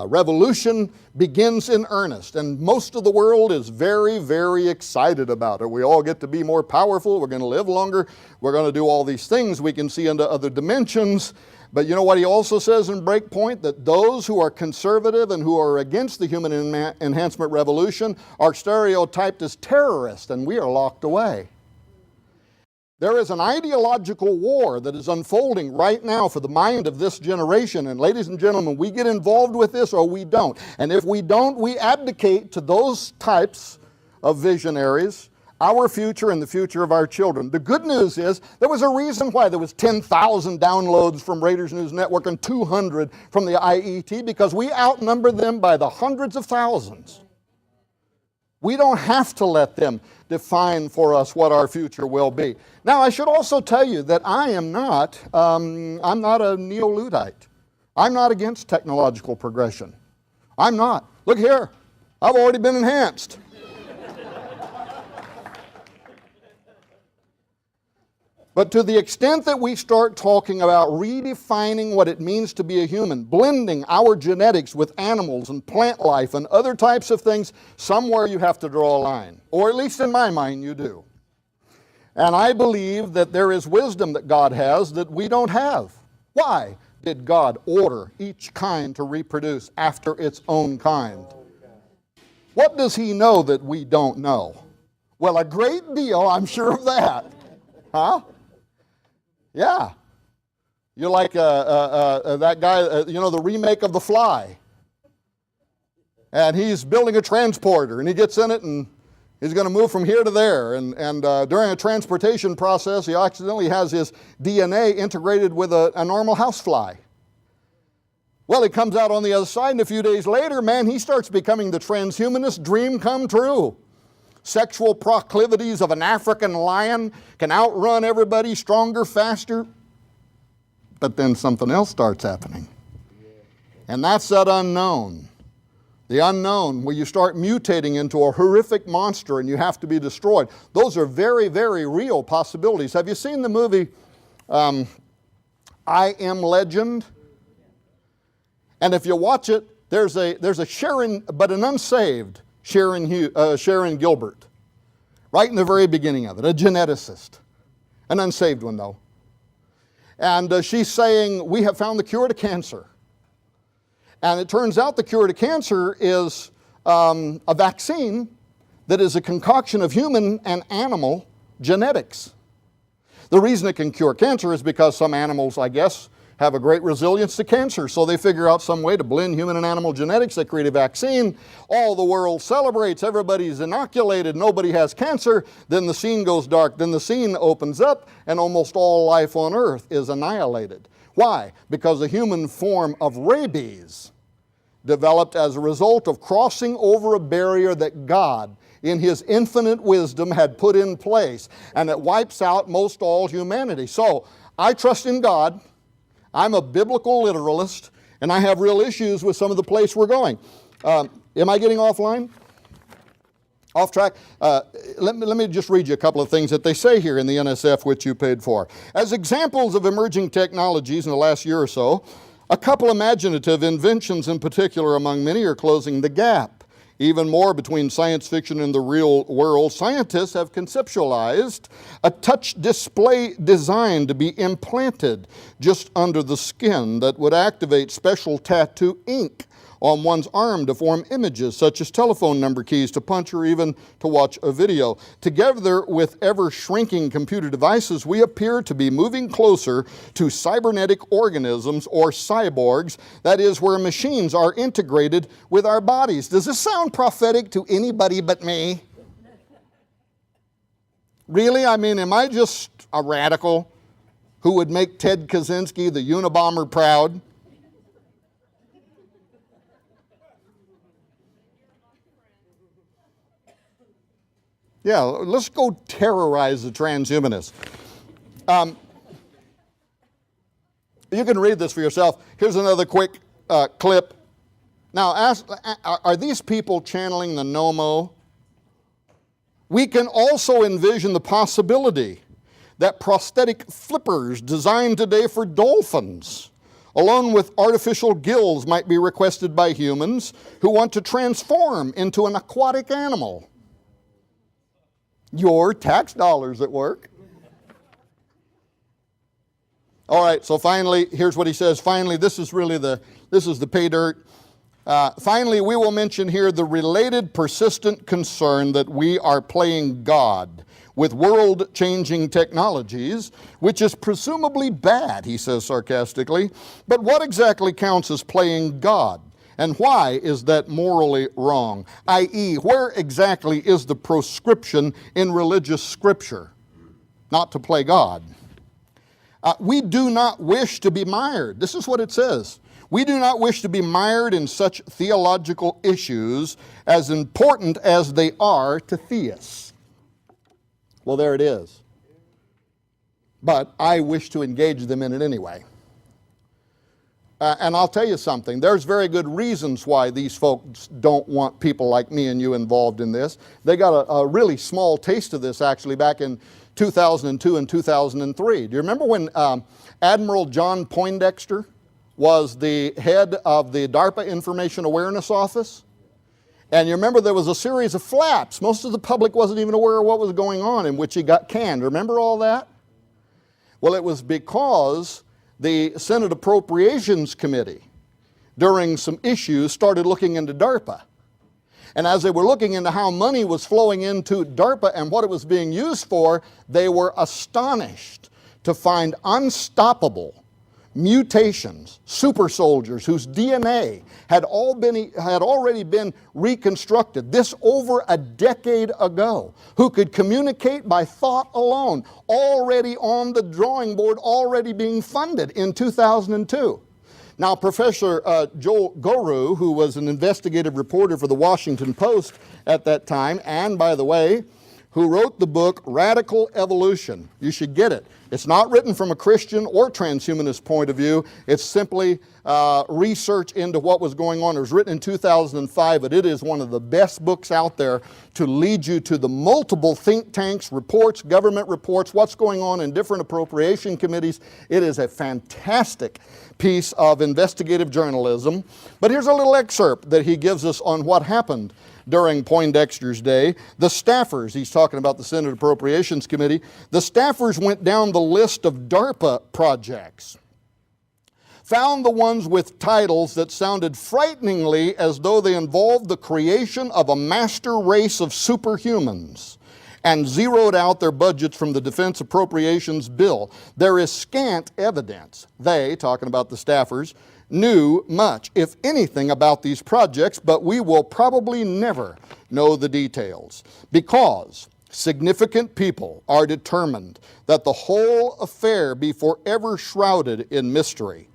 revolution begins in earnest, and most of the world is very, very excited about it. We all get to be more powerful. We're going to live longer. We're going to do all these things. We can see into other dimensions. But you know what he also says in Breakpoint? That those who are conservative and who are against the human enhancement revolution are stereotyped as terrorists, and we are locked away. There is an ideological war that is unfolding right now for the mind of this generation. And ladies and gentlemen, we get involved with this or we don't. And if we don't, we abdicate to those types of visionaries, our future and the future of our children. The good news is there was a reason why there was 10,000 downloads from Raiders News Network and 200 from the IET, because we outnumber them by the hundreds of thousands. We don't have to let them define for us what our future will be. Now, I should also tell you that I'm not a neo-Luddite. I'm not against technological progression. I'm not. Look here, I've already been enhanced. But to the extent that we start talking about redefining what it means to be a human, blending our genetics with animals and plant life and other types of things, somewhere you have to draw a line. Or at least in my mind you do. And I believe that there is wisdom that God has that we don't have. Why did God order each kind to reproduce after its own kind? What does He know that we don't know? Well, a great deal, I'm sure of that. Huh? Yeah. You're like that guy, you know, the remake of The Fly. And he's building a transporter, and he gets in it, and he's going to move from here to there. And during a transportation process, he accidentally has his DNA integrated with a normal housefly. Well, he comes out on the other side, and a few days later, man, he starts becoming the transhumanist dream come true. Sexual proclivities of an African lion can outrun everybody, stronger, faster. But then something else starts happening. And that's that unknown. The unknown, where you start mutating into a horrific monster and you have to be destroyed. Those are very, very real possibilities. Have you seen the movie I Am Legend? And if you watch it, there's a Sharon, but an unsaved Sharon Gilbert, right in the very beginning of it, a geneticist, an unsaved one though. And she's saying, we have found the cure to cancer. And it turns out the cure to cancer is a vaccine that is a concoction of human and animal genetics. The reason it can cure cancer is because some animals, I guess, have a great resilience to cancer. So they figure out some way to blend human and animal genetics. They create a vaccine. All the world celebrates. Everybody's inoculated. Nobody has cancer. Then the scene goes dark. Then the scene opens up, and almost all life on Earth is annihilated. Why? Because the human form of rabies developed as a result of crossing over a barrier that God, in His infinite wisdom, had put in place, and it wipes out most all humanity. So, I trust in God. I'm a biblical literalist, and I have real issues with some of the place we're going. Am I getting offline? Off track? Let me just read you a couple of things that they say here in the NSF, which you paid for. As examples of emerging technologies in the last year or so, a couple imaginative inventions in particular among many are closing the gap. Even more between science fiction and the real world, scientists have conceptualized a touch display designed to be implanted just under the skin that would activate special tattoo ink on one's arm to form images such as telephone number keys to punch or even to watch a video. Together with ever-shrinking computer devices, we appear to be moving closer to cybernetic organisms or cyborgs, that is, where machines are integrated with our bodies. Does this sound prophetic to anybody but me? Really? I mean, am I just a radical who would make Ted Kaczynski, the Unabomber, proud? Yeah, let's go terrorize the transhumanists. You can read this for yourself. Here's another quick clip. Now, are these people channeling the Nomo? We can also envision the possibility that prosthetic flippers designed today for dolphins, along with artificial gills, might be requested by humans who want to transform into an aquatic animal. Your tax dollars at work. All right, so finally, here's what he says. Finally, this is the pay dirt. Finally, we will mention here the related persistent concern that we are playing God with world-changing technologies, which is presumably bad, he says sarcastically. But what exactly counts as playing God? And why is that morally wrong? I.e., where exactly is the proscription in religious scripture? Not to play God. We do not wish to be mired. This is what it says. We do not wish to be mired in such theological issues as important as they are to theists. Well, there it is. But I wish to engage them in it anyway. And I'll tell you something, there's very good reasons why these folks don't want people like me and you involved in this. They got a really small taste of this actually back in 2002 and 2003. Do you remember when Admiral John Poindexter was the head of the DARPA Information Awareness Office? And you remember there was a series of flaps. Most of the public wasn't even aware of what was going on, in which he got canned. Remember all that? Well, it was because the Senate Appropriations Committee, during some issues, started looking into DARPA. And as they were looking into how money was flowing into DARPA and what it was being used for, they were astonished to find unstoppable mutations, super soldiers whose DNA had already been reconstructed, this over a decade ago, who could communicate by thought alone, already on the drawing board, already being funded in 2002. Now, Professor Joel Guru, who was an investigative reporter for the Washington Post at that time, and by the way, who wrote the book Radical Evolution. You should get it. It's not written from a Christian or transhumanist point of view. It's simply research into what was going on. It was written in 2005, but it is one of the best books out there to lead you to the multiple think tanks, reports, government reports, what's going on in different appropriation committees. It is a fantastic piece of investigative journalism. But here's a little excerpt that he gives us on what happened during Poindexter's day. The staffers, he's talking about the Senate Appropriations Committee, the staffers went down the list of DARPA projects, found the ones with titles that sounded frighteningly as though they involved the creation of a master race of superhumans, and zeroed out their budgets from the Defense Appropriations Bill. There is scant evidence they, talking about the staffers, knew much, if anything, about these projects, but we will probably never know the details because significant people are determined that the whole affair be forever shrouded in mystery.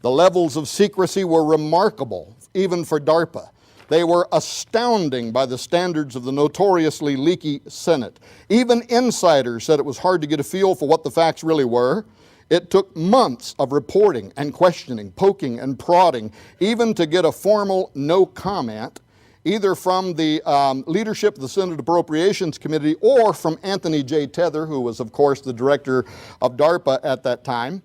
The levels of secrecy were remarkable even for DARPA. They were astounding by the standards of the notoriously leaky Senate. Even insiders said it was hard to get a feel for what the facts really were. It took months of reporting and questioning, poking and prodding, even to get a formal no comment, either from the leadership of the Senate Appropriations Committee or from Anthony J. Tether, who was, of course, the director of DARPA at that time.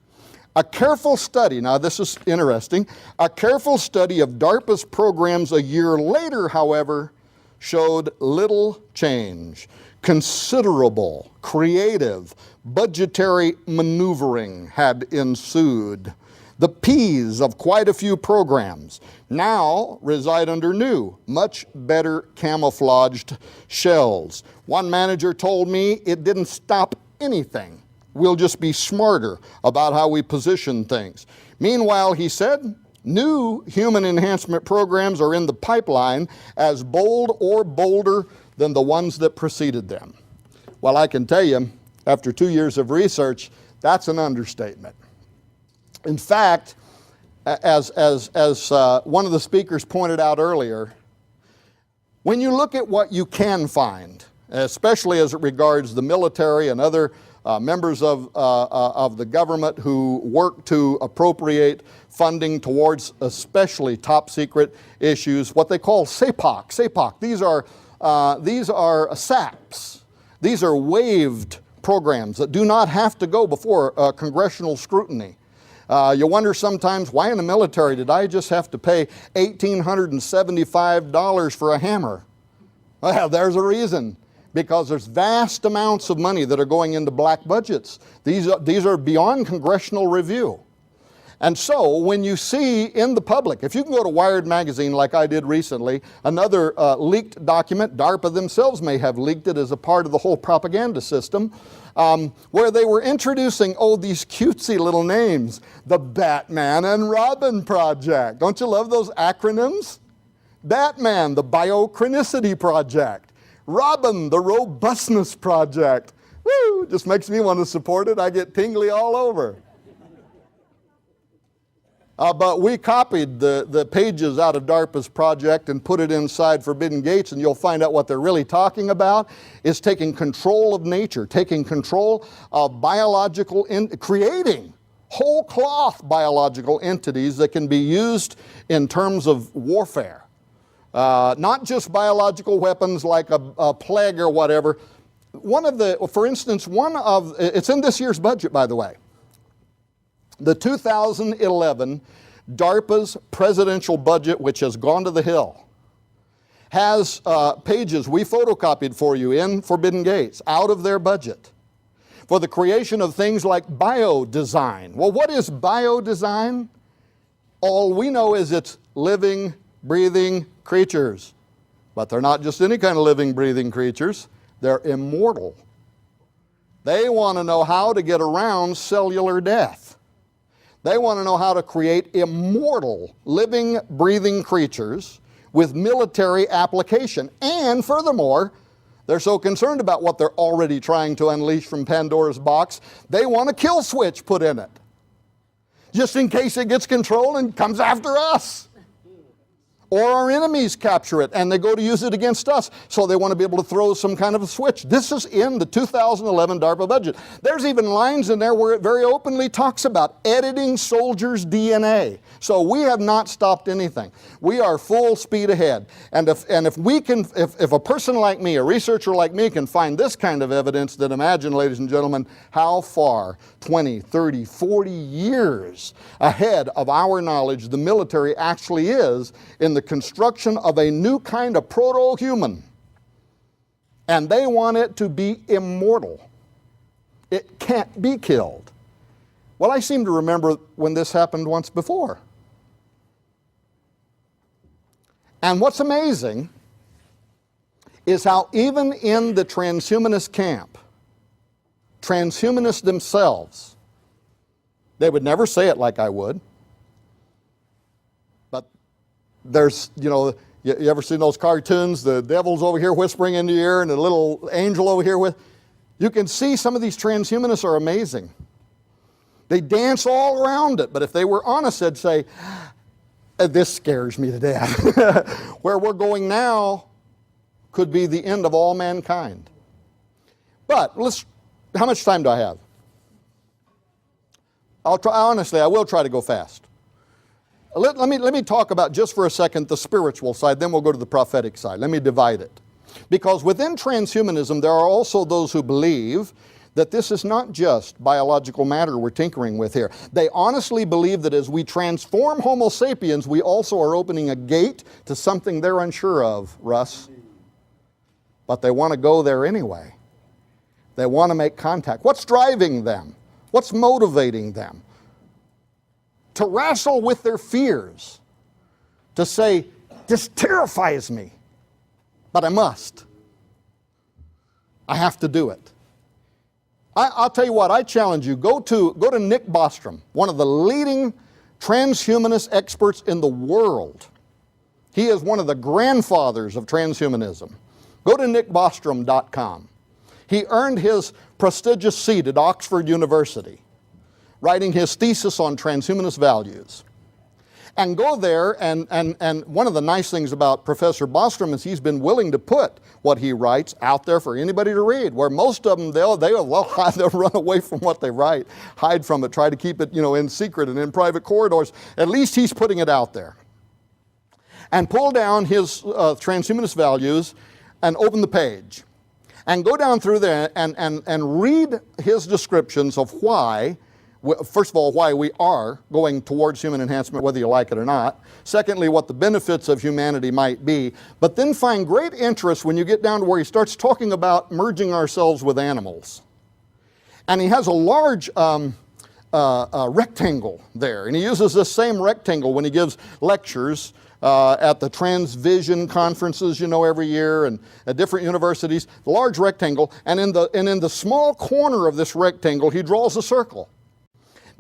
A careful study, now this is interesting, a careful study of DARPA's programs a year later, however, showed little change. Considerable, creative, budgetary maneuvering had ensued. The P's of quite a few programs now reside under new, much better camouflaged shells. One manager told me it didn't stop anything. We'll just be smarter about how we position things. Meanwhile, he said, new human enhancement programs are in the pipeline as bold or bolder than the ones that preceded them. Well, I can tell you, after 2 years of research, that's an understatement. In fact, as one of the speakers pointed out earlier, when you look at what you can find, especially as it regards the military and other members of the government who work to appropriate funding towards especially top secret issues, what they call SAPOC. These are SAPs. These are waived programs that do not have to go before congressional scrutiny. You wonder sometimes, why in the military did I just have to pay $1,875 for a hammer? Well, there's a reason. Because there's vast amounts of money that are going into black budgets. These are beyond congressional review. And so when you see in the public, if you can go to Wired magazine like I did recently, another leaked document, DARPA themselves may have leaked it as a part of the whole propaganda system, where they were introducing, these cutesy little names, the Batman and Robin Project. Don't you love those acronyms? Batman, the Biochronicity Project. Robin, the Robustness Project. Woo, just makes me want to support it. I get tingly all over. But we copied the pages out of DARPA's project and put it inside Forbidden Gates, and you'll find out what they're really talking about is taking control of nature, taking control of creating whole cloth biological entities that can be used in terms of warfare. Not just biological weapons like a plague or whatever. For instance, it's in this year's budget, by the way. The 2011 DARPA's presidential budget, which has gone to the hill, has pages we photocopied for you in Forbidden Gates out of their budget for the creation of things like biodesign. Well, what is biodesign? All we know is it's living, breathing creatures. But they're not just any kind of living, breathing creatures. They're immortal. They want to know how to get around cellular death. They want to know how to create immortal, living, breathing creatures with military application. And furthermore, they're so concerned about what they're already trying to unleash from Pandora's box, they want a kill switch put in it, just in case it gets control and comes after us. Or our enemies capture it and they go to use it against us. So they want to be able to throw some kind of a switch. This is in the 2011 DARPA budget. There's even lines in there where it very openly talks about editing soldiers' DNA. So we have not stopped anything. We are full speed ahead. And if a person like me, a researcher like me, can find this kind of evidence, then imagine, ladies and gentlemen, how far 20, 30, 40 years ahead of our knowledge the military actually is in the construction of a new kind of proto-human. And they want it to be immortal. It can't be killed. Well, I seem to remember when this happened once before. And what's amazing is how even in the transhumanist camp, transhumanists themselves, they would never say it like I would, but there's, you ever seen those cartoons, the devil's over here whispering into your ear and the little angel over here with, you can see some of these transhumanists are amazing. They dance all around it, but if they were honest, they'd say, This scares me to death. Where we're going now could be the end of all mankind. But how much time do I have? Honestly, I will try to go fast. Let me talk about just for a second the spiritual side, then we'll go to the prophetic side. Let me divide it. Because within transhumanism, there are also those who believe that this is not just biological matter we're tinkering with here. They honestly believe that as we transform Homo sapiens, we also are opening a gate to something they're unsure of, Russ. But they want to go there anyway. They want to make contact. What's driving them? What's motivating them? To wrestle with their fears. To say, this terrifies me, but I must. I have to do it. I'll tell you what, I challenge you, go to Nick Bostrom, one of the leading transhumanist experts in the world. He is one of the grandfathers of transhumanism. Go to nickbostrom.com. He earned his prestigious seat at Oxford University, writing his thesis on transhumanist values. And go there, and one of the nice things about Professor Bostrom is he's been willing to put what he writes out there for anybody to read, where most of them, they'll run away from what they write, hide from it, try to keep it, in secret and in private corridors. At least he's putting it out there. And pull down his transhumanist values and open the page. And go down through there and read his descriptions of why, first of all, why we are going towards human enhancement, whether you like it or not. Secondly, what the benefits of humanity might be. But then find great interest when you get down to where he starts talking about merging ourselves with animals. And he has a large rectangle there. And he uses this same rectangle when he gives lectures at the Transvision conferences, every year, and at different universities. The large rectangle. And in the small corner of this rectangle, he draws a circle.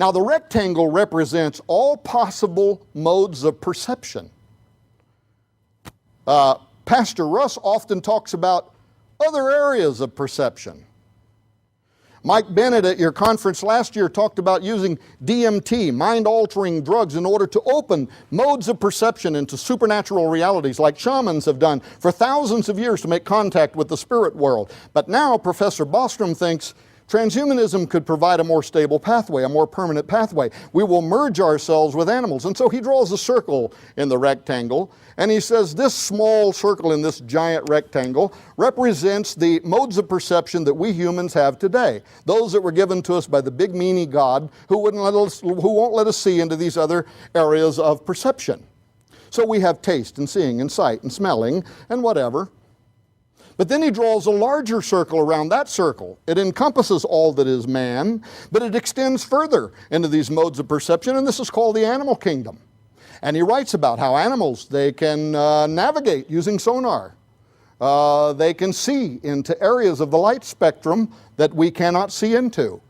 Now, the rectangle represents all possible modes of perception. Pastor Russ often talks about other areas of perception. Mike Bennett at your conference last year talked about using DMT, mind-altering drugs, in order to open modes of perception into supernatural realities like shamans have done for thousands of years to make contact with the spirit world. But now Professor Bostrom thinks transhumanism could provide a more stable pathway, a more permanent pathway. We will merge ourselves with animals. And so he draws a circle in the rectangle, and he says this small circle in this giant rectangle represents the modes of perception that we humans have today. Those that were given to us by the big meanie God who won't let us see into these other areas of perception. So we have taste and seeing and sight and smelling and whatever. But then he draws a larger circle around that circle. It encompasses all that is man, but it extends further into these modes of perception, and this is called the animal kingdom. And he writes about how animals, they can navigate using sonar. They can see into areas of the light spectrum that we cannot see into.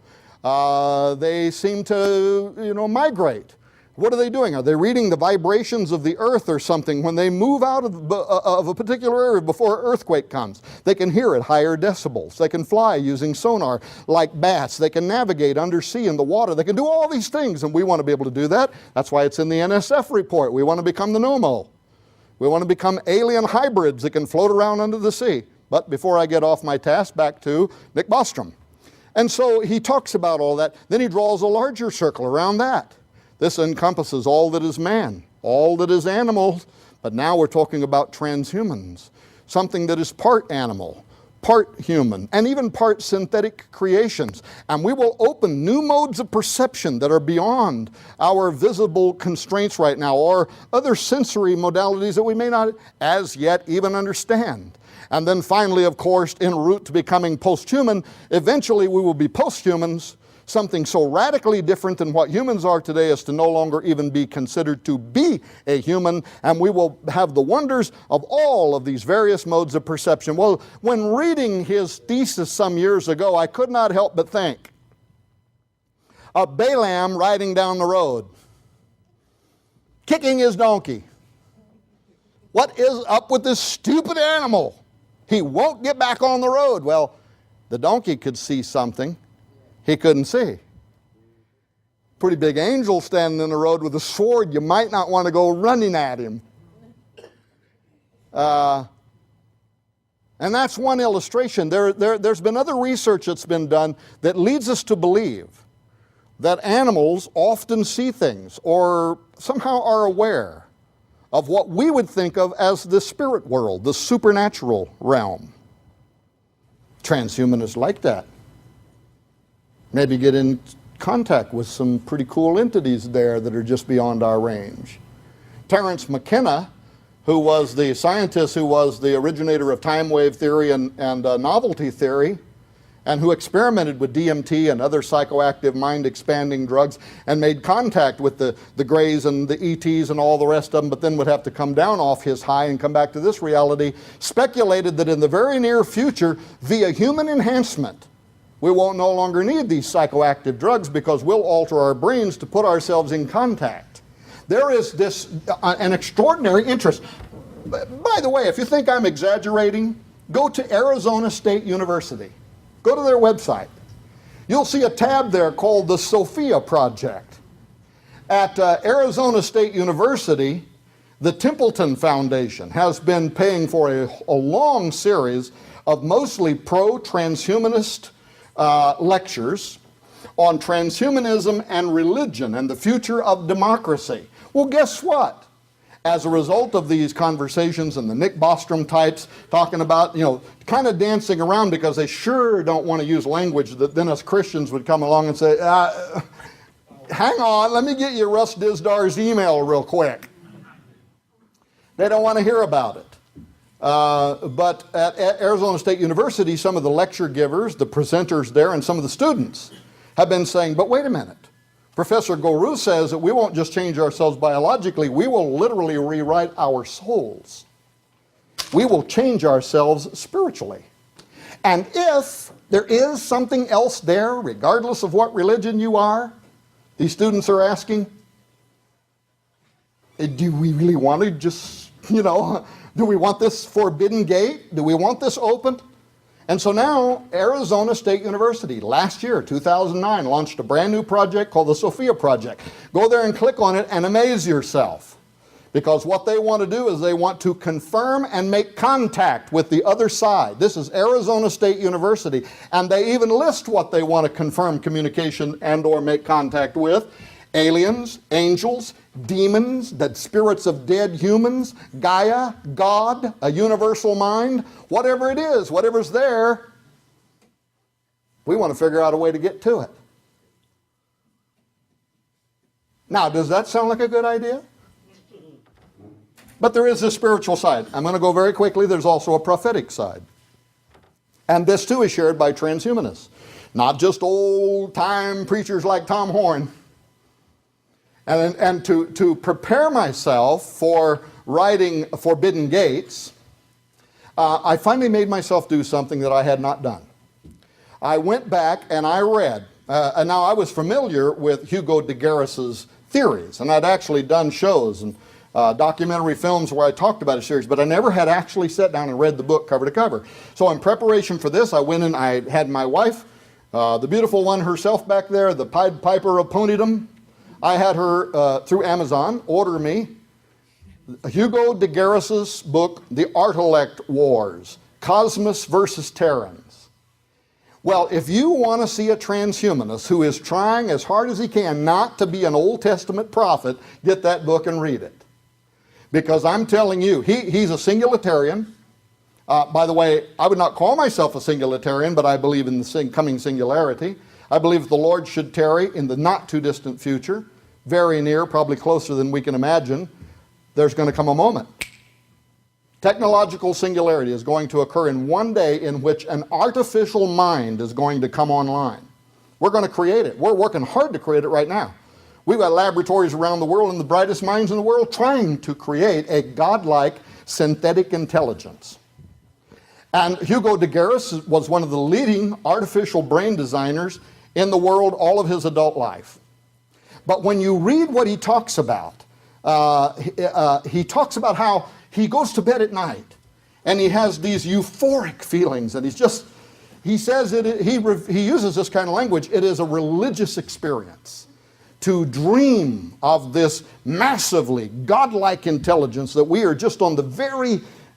They seem to, migrate. What are they doing? Are they reading the vibrations of the earth or something when they move out of a particular area before an earthquake comes? They can hear at higher decibels. They can fly using sonar like bats. They can navigate undersea in the water. They can do all these things, and we want to be able to do that. That's why it's in the NSF report. We want to become the NOMO. We want to become alien hybrids that can float around under the sea. But before I get off my task, back to Nick Bostrom. And so he talks about all that. Then he draws a larger circle around that. This encompasses all that is man, all that is animal, but now we're talking about transhumans, something that is part animal, part human, and even part synthetic creations. And we will open new modes of perception that are beyond our visible constraints right now, or other sensory modalities that we may not as yet even understand. And then finally, of course, en route to becoming post-human, eventually we will be post-humans, something so radically different than what humans are today as to no longer even be considered to be a human, and we will have the wonders of all of these various modes of perception. Well, when reading his thesis some years ago, I could not help but think of Balaam riding down the road, kicking his donkey. What is up with this stupid animal? He won't get back on the road. Well, the donkey could see something he couldn't see. pretty big angel standing in the road with a sword, you might not want to go running at him. And that's one illustration. There's been other research that's been done that leads us to believe that animals often see things or somehow are aware of what we would think of as the spirit world, the supernatural realm. Transhumanists like that. Maybe get in contact with some pretty cool entities there that are just beyond our range. Terence McKenna, who was the scientist who was the originator of time wave theory and novelty theory, and who experimented with DMT and other psychoactive mind-expanding drugs and made contact with the Greys and the ETs and all the rest of them, but then would have to come down off his high and come back to this reality, speculated that in the very near future, via human enhancement, we won't no longer need these psychoactive drugs because we'll alter our brains to put ourselves in contact. There is this an extraordinary interest. By the way, if you think I'm exaggerating, go to Arizona State University. Go to their website. You'll see a tab there called the Sophia Project. At Arizona State University, the Templeton Foundation has been paying for a long series of mostly pro-transhumanist lectures on transhumanism and religion and the future of democracy. Well, guess what? As a result of these conversations and the Nick Bostrom types talking about, kind of dancing around because they sure don't want to use language that then us Christians would come along and say, hang on, let me get you Russ Disdar's email real quick. They don't want to hear about it. But at Arizona State University, some of the lecture givers, the presenters there, and some of the students have been saying, but wait a minute. Professor Guru says that we won't just change ourselves biologically, we will literally rewrite our souls. We will change ourselves spiritually. And if there is something else there, regardless of what religion you are, these students are asking, do we really want to just, do we want this forbidden gate? Do we want this opened? And so now, Arizona State University, last year, 2009, launched a brand new project called the Sophia Project. Go there and click on it and amaze yourself. Because what they want to do is they want to confirm and make contact with the other side. This is Arizona State University. And they even list what they want to confirm communication and or make contact with. Aliens, angels, demons, the spirits of dead humans, Gaia, God, a universal mind, whatever it is, whatever's there, we want to figure out a way to get to it. Now, does that sound like a good idea? But there is a spiritual side. I'm going to go very quickly. There's also a prophetic side. And this too is shared by transhumanists. Not just old-time preachers like Tom Horn. And to prepare myself for writing Forbidden Gates, I finally made myself do something that I had not done. I went back and I read, and now I was familiar with Hugo de Garis's theories, and I'd actually done shows and documentary films where I talked about a series, but I never had actually sat down and read the book cover to cover. So in preparation for this, I went and I had my wife, the beautiful one herself back there, the Pied Piper of Ponydom. I had her, through Amazon, order me Hugo de Garis's book, The Artilect Wars, Cosmos versus Terrans. Well, if you want to see a transhumanist who is trying as hard as he can not to be an Old Testament prophet, get that book and read it. Because I'm telling you, he's a singularitarian. By the way, I would not call myself a singularitarian, but I believe in the coming singularity. I believe the Lord should tarry in the not too distant future, very near, probably closer than we can imagine. There's going to come a moment. Technological singularity is going to occur in one day in which an artificial mind is going to come online. We're going to create it. We're working hard to create it right now. We've got laboratories around the world and the brightest minds in the world trying to create a godlike synthetic intelligence. And Hugo de Garis was one of the leading artificial brain designers in the world all of his adult life. But when you read what he talks about, he talks about how he goes to bed at night and he has these euphoric feelings, and he says he uses this kind of language, it is a religious experience. to dream of this massively godlike intelligence that we are just on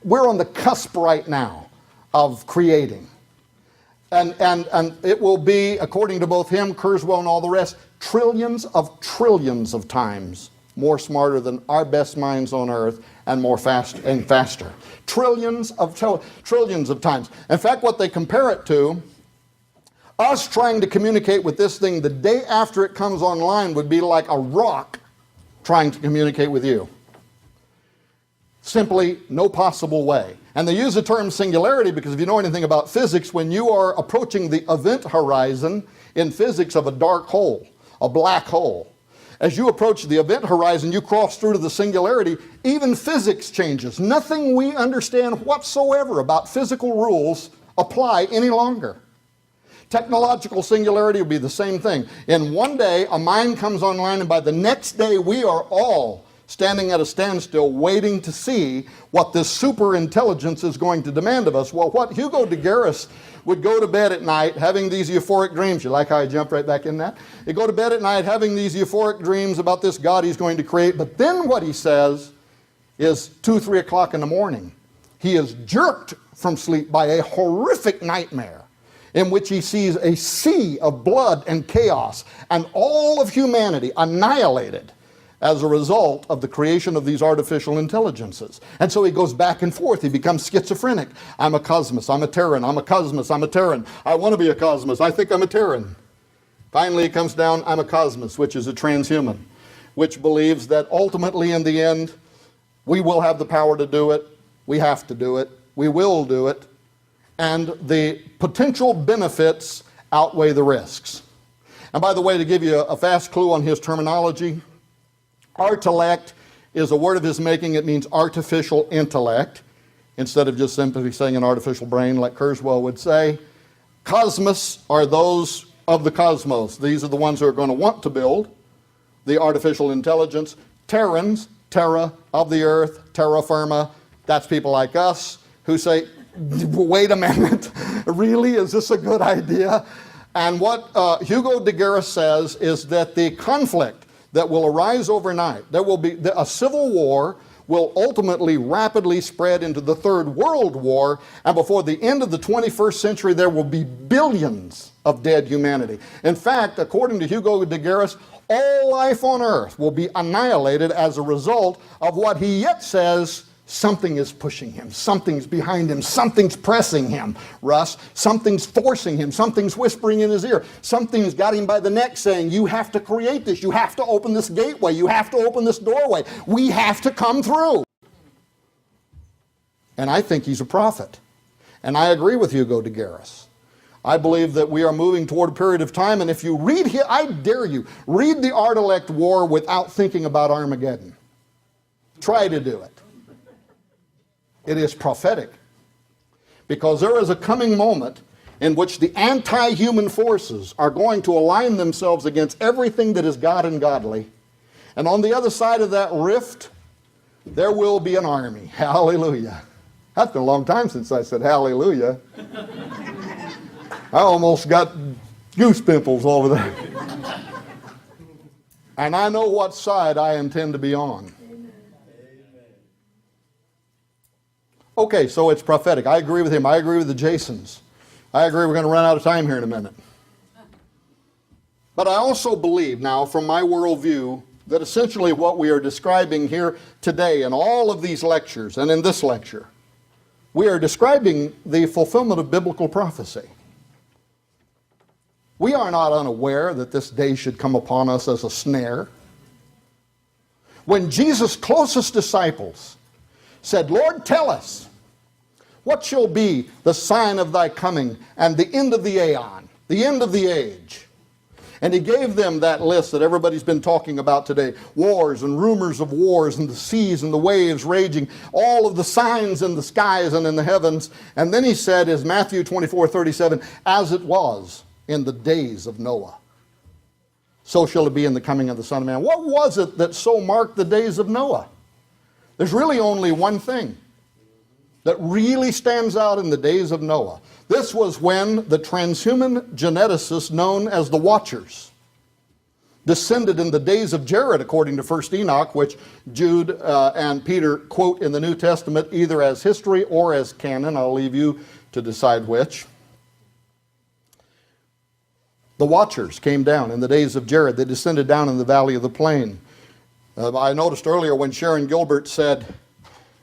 we're on the cusp right now of creating. And it will be, according to both him, Kurzweil, and all the rest, trillions of times more smarter than our best minds on earth, and faster. Trillions of times. In fact, what they compare it to, us trying to communicate with this thing the day after it comes online would be like a rock trying to communicate with you. Simply no possible way. And they use the term singularity because if you know anything about physics, when you are approaching the event horizon in physics of a dark hole, a black hole, as you approach the event horizon, you cross through to the singularity, even physics changes. Nothing we understand whatsoever about physical rules apply any longer. Technological singularity will be the same thing. In one day, a mind comes online, and by the next day, we are all standing at a standstill waiting to see what this super intelligence is going to demand of us. Well, what Hugo de Garis would go to bed at night having these euphoric dreams. You like how I jumped right back in that? He'd go to bed at night having these euphoric dreams about this God he's going to create, but then what he says is 2, 3 o'clock in the morning. He is jerked from sleep by a horrific nightmare in which he sees a sea of blood and chaos and all of humanity annihilated as a result of the creation of these artificial intelligences. And so he goes back and forth. He becomes schizophrenic. I'm a cosmos. I'm a Terran. I'm a cosmos. I'm a Terran. I want to be a cosmos. I think I'm a Terran. Finally, it comes down, I'm a cosmos, which is a transhuman, which believes that ultimately in the end, we will have the power to do it. We have to do it. We will do it. And the potential benefits outweigh the risks. And by the way, to give you a fast clue on his terminology, Artellect is a word of his making. It means artificial intellect, instead of just simply saying an artificial brain like Kurzweil would say. Cosmos are those of the cosmos. These are the ones who are going to want to build the artificial intelligence. Terrans, terra, of the earth, terra firma, that's people like us who say, wait a minute, really, is this a good idea? And what Hugo de Garis says is that the conflict that will arise overnight, there will be a civil war will ultimately rapidly spread into the Third World War, and before the end of the 21st century there will be billions of dead humanity. In fact, according to Hugo de Garis, all life on earth will be annihilated as a result of what he yet says something is pushing him, something's behind him, something's pressing him, Russ, something's forcing him, something's whispering in his ear, something's got him by the neck saying, you have to create this, you have to open this gateway, you have to open this doorway, we have to come through. And I think he's a prophet. And I agree with Hugo de Garis. I believe that we are moving toward a period of time, and if you read here, I dare you, read the Artellect War without thinking about Armageddon. Try to do it. It is prophetic, because there is a coming moment in which the anti-human forces are going to align themselves against everything that is God and godly. And on the other side of that rift, there will be an army. Hallelujah. That's been a long time since I said hallelujah. I almost got goose pimples over there. And I know what side I intend to be on. Okay, so it's prophetic. I agree with him. I agree with the Jasons. I agree we're going to run out of time here in a minute. But I also believe now, from my worldview, that essentially what we are describing here today in all of these lectures and in this lecture, we are describing the fulfillment of biblical prophecy. We are not unaware that this day should come upon us as a snare. When Jesus' closest disciples said, Lord, tell us, what shall be the sign of thy coming and the end of the aeon, the end of the age? And he gave them that list that everybody's been talking about today. Wars and rumors of wars and the seas and the waves raging, all of the signs in the skies and in the heavens. And then he said, as Matthew 24:37, as it was in the days of Noah, so shall it be in the coming of the Son of Man. What was it that so marked the days of Noah? There's really only one thing that really stands out in the days of Noah. This was when the transhuman geneticists known as the Watchers, descended in the days of Jared, according to 1 Enoch, which Jude and Peter quote in the New Testament either as history or as canon. I'll leave you to decide which. The Watchers came down in the days of Jared. They descended down in the valley of the plain. I noticed earlier when Sharon Gilbert said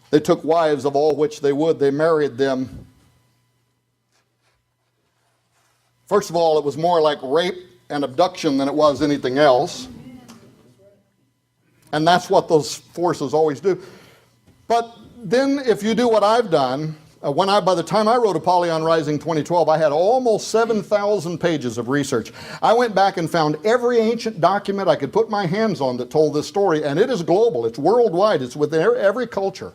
they took wives of all which they would, they married them. First of all, it was more like rape and abduction than it was anything else. And that's what those forces always do. But then if you do what I've done, by the time I wrote Apollyon Rising 2012, I had almost 7,000 pages of research. I went back and found every ancient document I could put my hands on that told this story, and it is global, it's worldwide, it's within every culture.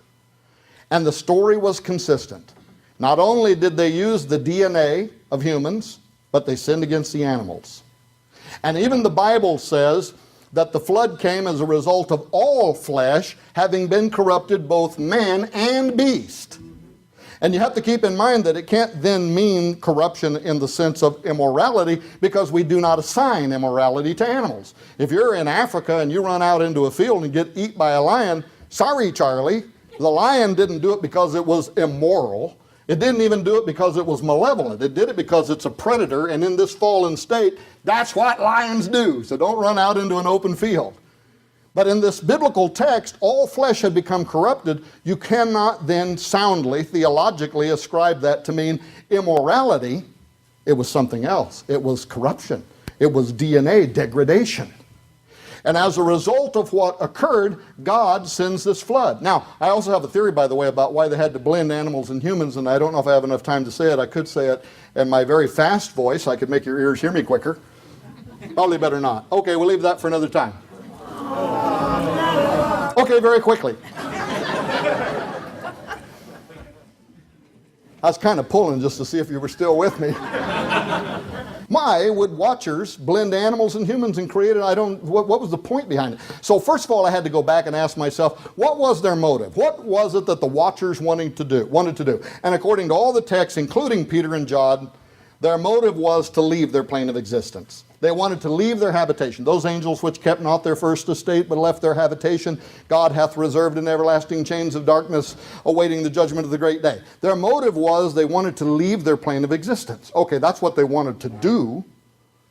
And the story was consistent. Not only did they use the DNA of humans, but they sinned against the animals. And even the Bible says that the flood came as a result of all flesh having been corrupted, both man and beast. And you have to keep in mind that it can't then mean corruption in the sense of immorality, because we do not assign immorality to animals. If you're in Africa and you run out into a field and get eaten by a lion, sorry, Charlie, the lion didn't do it because it was immoral. It didn't even do it because it was malevolent. It did it because it's a predator, and in this fallen state, that's what lions do. So don't run out into an open field. But in this biblical text, all flesh had become corrupted. You cannot then soundly, theologically ascribe that to mean immorality. It was something else. It was corruption. It was DNA degradation. And as a result of what occurred, God sends this flood. Now, I also have a theory, by the way, about why they had to blend animals and humans, and I don't know if I have enough time to say it. I could say it in my very fast voice. I could make your ears hear me quicker. Probably better not. Okay, we'll leave that for another time. Okay, very quickly. I was kind of pulling just to see if you were still with me. Why would Watchers blend animals and humans and create it? What was the point behind it? So first of all, I had to go back and ask myself, what was their motive? What was it that the Watchers wanted to do? And according to all the texts, including Peter and John, their motive was to leave their plane of existence. They wanted to leave their habitation. Those angels which kept not their first estate, but left their habitation, God hath reserved in everlasting chains of darkness, awaiting the judgment of the great day. Their motive was they wanted to leave their plane of existence. Okay, that's what they wanted to do.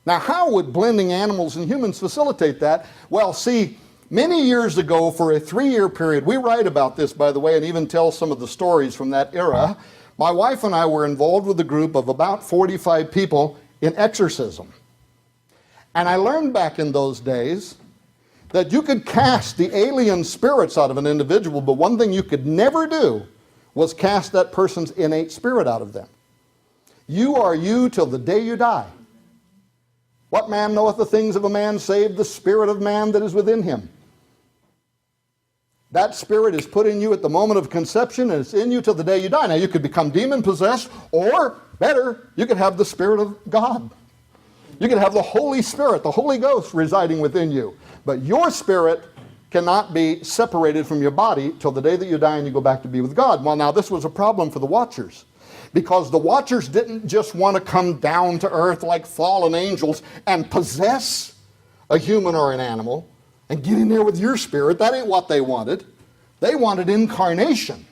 Now, how would blending animals and humans facilitate that? Well, see, many years ago, for a 3-year period, we write about this, by the way, and even tell some of the stories from that era. My wife and I were involved with a group of about 45 people in exorcism. And I learned back in those days that you could cast the alien spirits out of an individual, but one thing you could never do was cast that person's innate spirit out of them. You are you till the day you die. What man knoweth the things of a man save the spirit of man that is within him? That spirit is put in you at the moment of conception, and it's in you till the day you die. Now, you could become demon-possessed, or, better, you could have the Spirit of God. You can have the Holy Spirit, the Holy Ghost residing within you. But your spirit cannot be separated from your body till the day that you die and you go back to be with God. Well, now this was a problem for the Watchers, because the Watchers didn't just want to come down to earth like fallen angels and possess a human or an animal and get in there with your spirit. That ain't what they wanted. They wanted incarnation.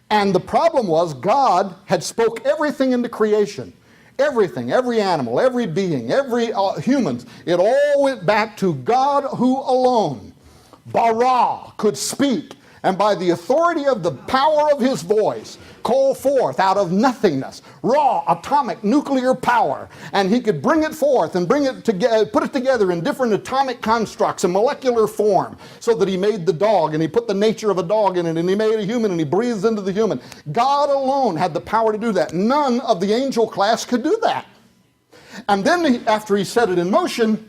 And the problem was God had spoke everything into creation. Everything, every animal, every being, every humans, it all went back to God who alone, bara, could speak, and by the authority of the power of his voice, call forth out of nothingness, raw atomic nuclear power, and he could bring it forth and bring it together, put it together in different atomic constructs and molecular form, so that he made the dog, and he put the nature of a dog in it, and he made a human, and he breathes into the human. God alone had the power to do that. None of the angel class could do that. And then after he set it in motion,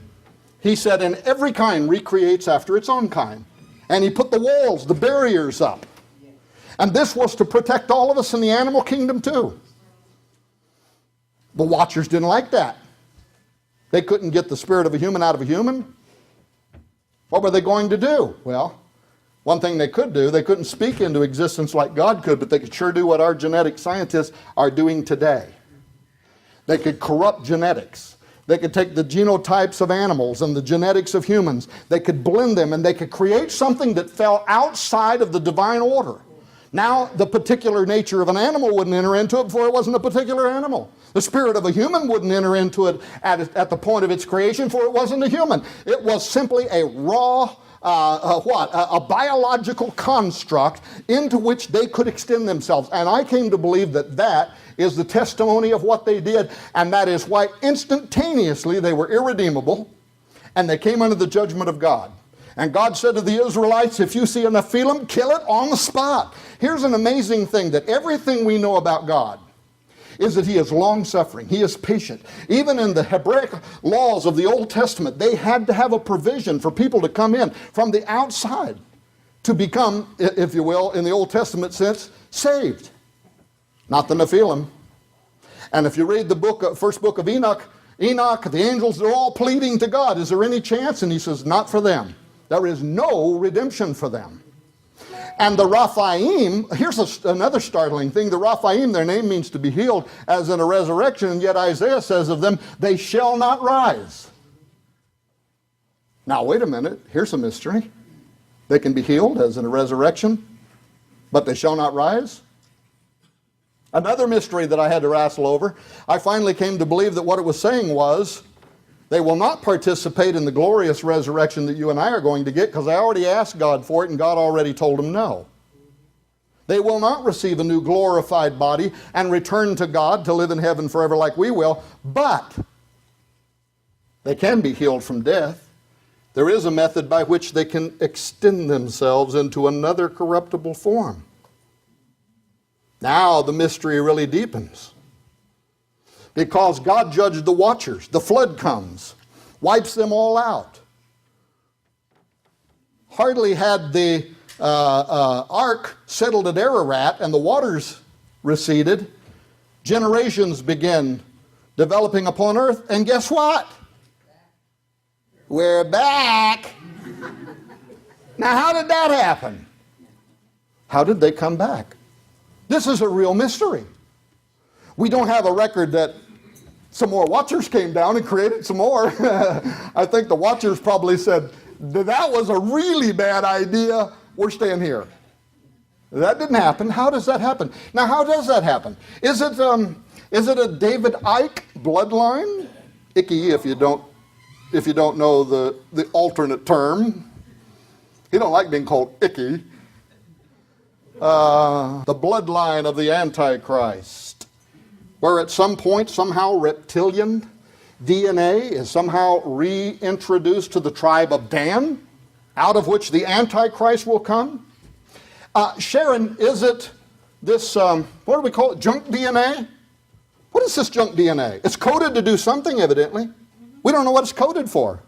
he said, and every kind recreates after its own kind. And he put the walls, the barriers up. And this was to protect all of us in the animal kingdom too. The Watchers didn't like that. They couldn't get the spirit of a human out of a human. What were they going to do? Well, one thing they could do, they couldn't speak into existence like God could, but they could sure do what our genetic scientists are doing today. They could corrupt genetics. They could take the genotypes of animals and the genetics of humans. They could blend them, and they could create something that fell outside of the divine order. Now, the particular nature of an animal wouldn't enter into it before it wasn't a particular animal. The spirit of a human wouldn't enter into it at the point of its creation, for it wasn't a human. It was simply a raw, a biological construct into which they could extend themselves. And I came to believe that that is the testimony of what they did, and that is why instantaneously they were irredeemable, and they came under the judgment of God. And God said to the Israelites, if you see a Nephilim, kill it on the spot. Here's an amazing thing, that everything we know about God is that he is long-suffering, he is patient. Even in the Hebraic laws of the Old Testament, they had to have a provision for people to come in from the outside to become, if you will, in the Old Testament sense, saved. Not the Nephilim. And if you read the first book of Enoch, the angels, they're all pleading to God, is there any chance? And he says, not for them. There is no redemption for them. And the Raphaim, here's another startling thing. The Raphaim, their name means to be healed, as in a resurrection, and yet Isaiah says of them, they shall not rise. Now, wait a minute. Here's a mystery. They can be healed, as in a resurrection, but they shall not rise? Another mystery that I had to wrestle over. I finally came to believe that what it was saying was, they will not participate in the glorious resurrection that you and I are going to get, because I already asked God for it and God already told them no. They will not receive a new glorified body and return to God to live in heaven forever like we will, but they can be healed from death. There is a method by which they can extend themselves into another corruptible form. Now the mystery really deepens. Because God judged the watchers. The flood comes, wipes them all out. Hardly had the ark settled at Ararat and the waters receded, generations begin developing upon earth, and guess what? We're back. Now, how did that happen? How did they come back? This is a real mystery. We don't have a record that some more watchers came down and created some more. I think the watchers probably said, that was a really bad idea. We're staying here. That didn't happen. How does that happen? Now, how does that happen? Is it a David Icke bloodline? Icky, if you don't know the alternate term. He don't like being called icky. The bloodline of the Antichrist, where at some point somehow reptilian DNA is somehow reintroduced to the tribe of Dan, out of which the Antichrist will come. Sharon, is it this, what do we call it, junk DNA? What is this junk DNA? It's coded to do something, evidently. We don't know what it's coded for.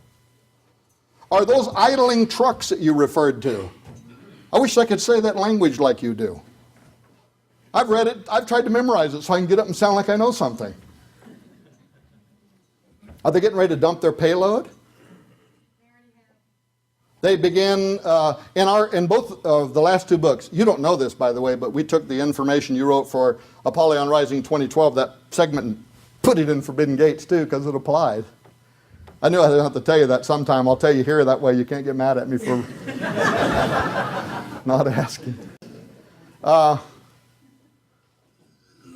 Are those idling trucks that you referred to? I wish I could say that language like you do. I've read it, I've tried to memorize it so I can get up and sound like I know something. Are they getting ready to dump their payload? They begin in both of the last two books. You don't know this, by the way, but we took the information you wrote for Apollyon Rising 2012, that segment, and put it in Forbidden Gates too, because it applied. I knew I didn't have to tell you that sometime. I'll tell you here, that way you can't get mad at me for not asking.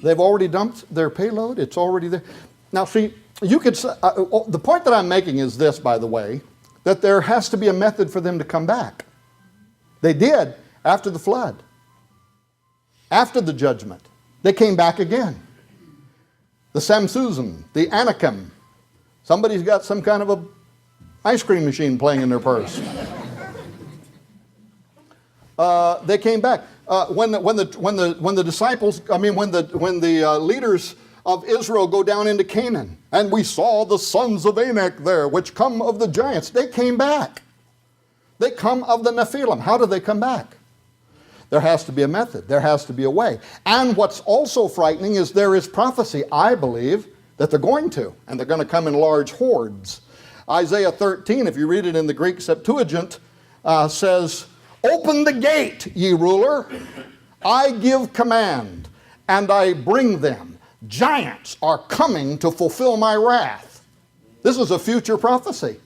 They've already dumped their payload. It's already there. Now, see, you could say, the point that I'm making is this, by the way, that there has to be a method for them to come back. They did after the flood, after the judgment. They came back again. The Samsusan, the Anakim. Somebody's got some kind of a ice cream machine playing in their purse. They came back. When the disciples, when the leaders of Israel go down into Canaan, and we saw the sons of Anak there, which come of the giants, they came back. They come of the Nephilim. How do they come back? There has to be a method. There has to be a way. And what's also frightening is there is prophecy, I believe, that they're going to, and they're going to come in large hordes. Isaiah 13, if you read it in the Greek Septuagint, says, "Open the gate, ye ruler. I give command, and I bring them. Giants are coming to fulfill my wrath." This is a future prophecy.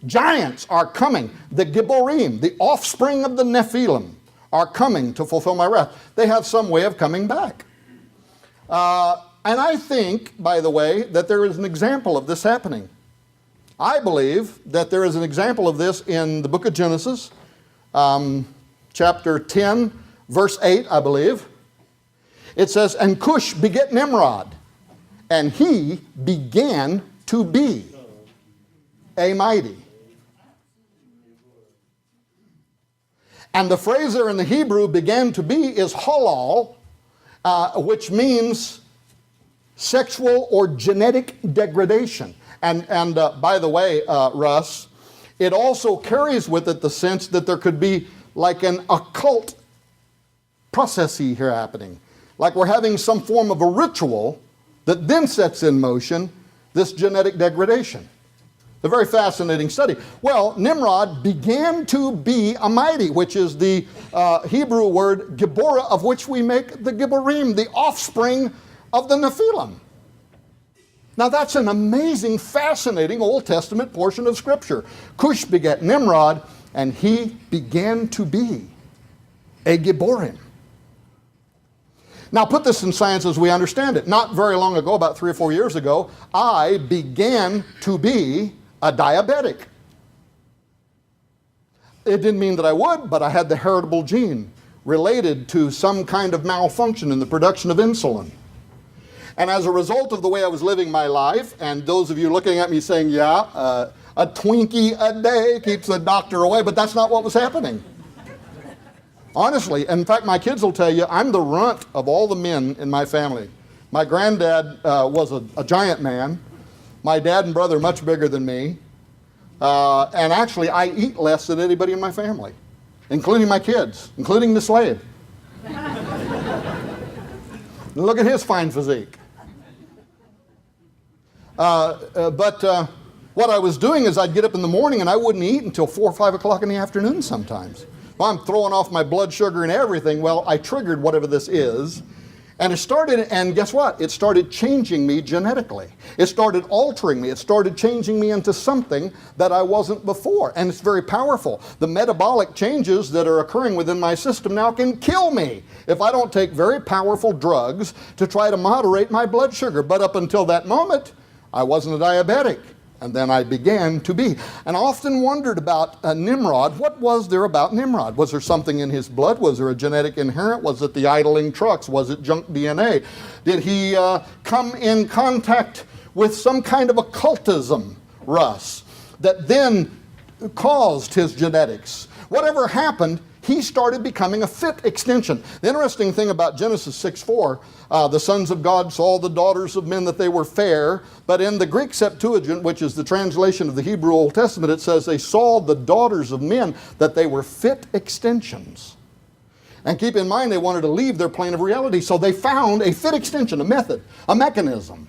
Giants are coming. The Gibborim, the offspring of the Nephilim, are coming to fulfill my wrath. They have some way of coming back. And I think, by the way, that there is an example of this happening. I believe that there is an example of this in the book of Genesis, chapter 10, verse 8, I believe. It says, "And Cush beget Nimrod, and he began to be a mighty." And the phrase there in the Hebrew, "began to be," is halal, which means sexual or genetic degradation. And by the way, Russ, it also carries with it the sense that there could be like an occult process here happening. Like we're having some form of a ritual that then sets in motion this genetic degradation. A very fascinating study. Well, Nimrod began to be a mighty, which is the Hebrew word Gibborah, of which we make the Gibborim, the offspring of the Nephilim. Now that's an amazing, fascinating Old Testament portion of Scripture. Cush begat Nimrod, and he began to be a Gibborim. Now put this in science as we understand it. Not very long ago, about 3 or 4 years ago, I began to be a diabetic. It didn't mean that I would, but I had the heritable gene related to some kind of malfunction in the production of insulin. And as a result of the way I was living my life, and those of you looking at me saying, yeah, a Twinkie a day keeps the doctor away, but that's not what was happening. Honestly, in fact, my kids will tell you, I'm the runt of all the men in my family. My granddad was a giant man. My dad and brother are much bigger than me. And actually, I eat less than anybody in my family, including my kids, including the slave. Look at his fine physique. But what I was doing is I'd get up in the morning and I wouldn't eat until 4 or 5 o'clock in the afternoon sometimes. Well, I'm throwing off my blood sugar and everything. Well, I triggered whatever this is. And it started, and guess what? It started changing me genetically. It started altering me. It started changing me into something that I wasn't before. And it's very powerful. The metabolic changes that are occurring within my system now can kill me if I don't take very powerful drugs to try to moderate my blood sugar. But up until that moment, I wasn't a diabetic. And then I began to be. And I often wondered about Nimrod. What was there about Nimrod? Was there something in his blood? Was there a genetic inherent? Was it the idling trucks? Was it junk DNA? Did he come in contact with some kind of occultism, Russ, that then caused his genetics? Whatever happened, he started becoming a fit extension. The interesting thing about Genesis 6:4, the sons of God saw the daughters of men that they were fair, but in the Greek Septuagint, which is the translation of the Hebrew Old Testament, it says they saw the daughters of men that they were fit extensions. And keep in mind, they wanted to leave their plane of reality, so they found a fit extension, a method, a mechanism,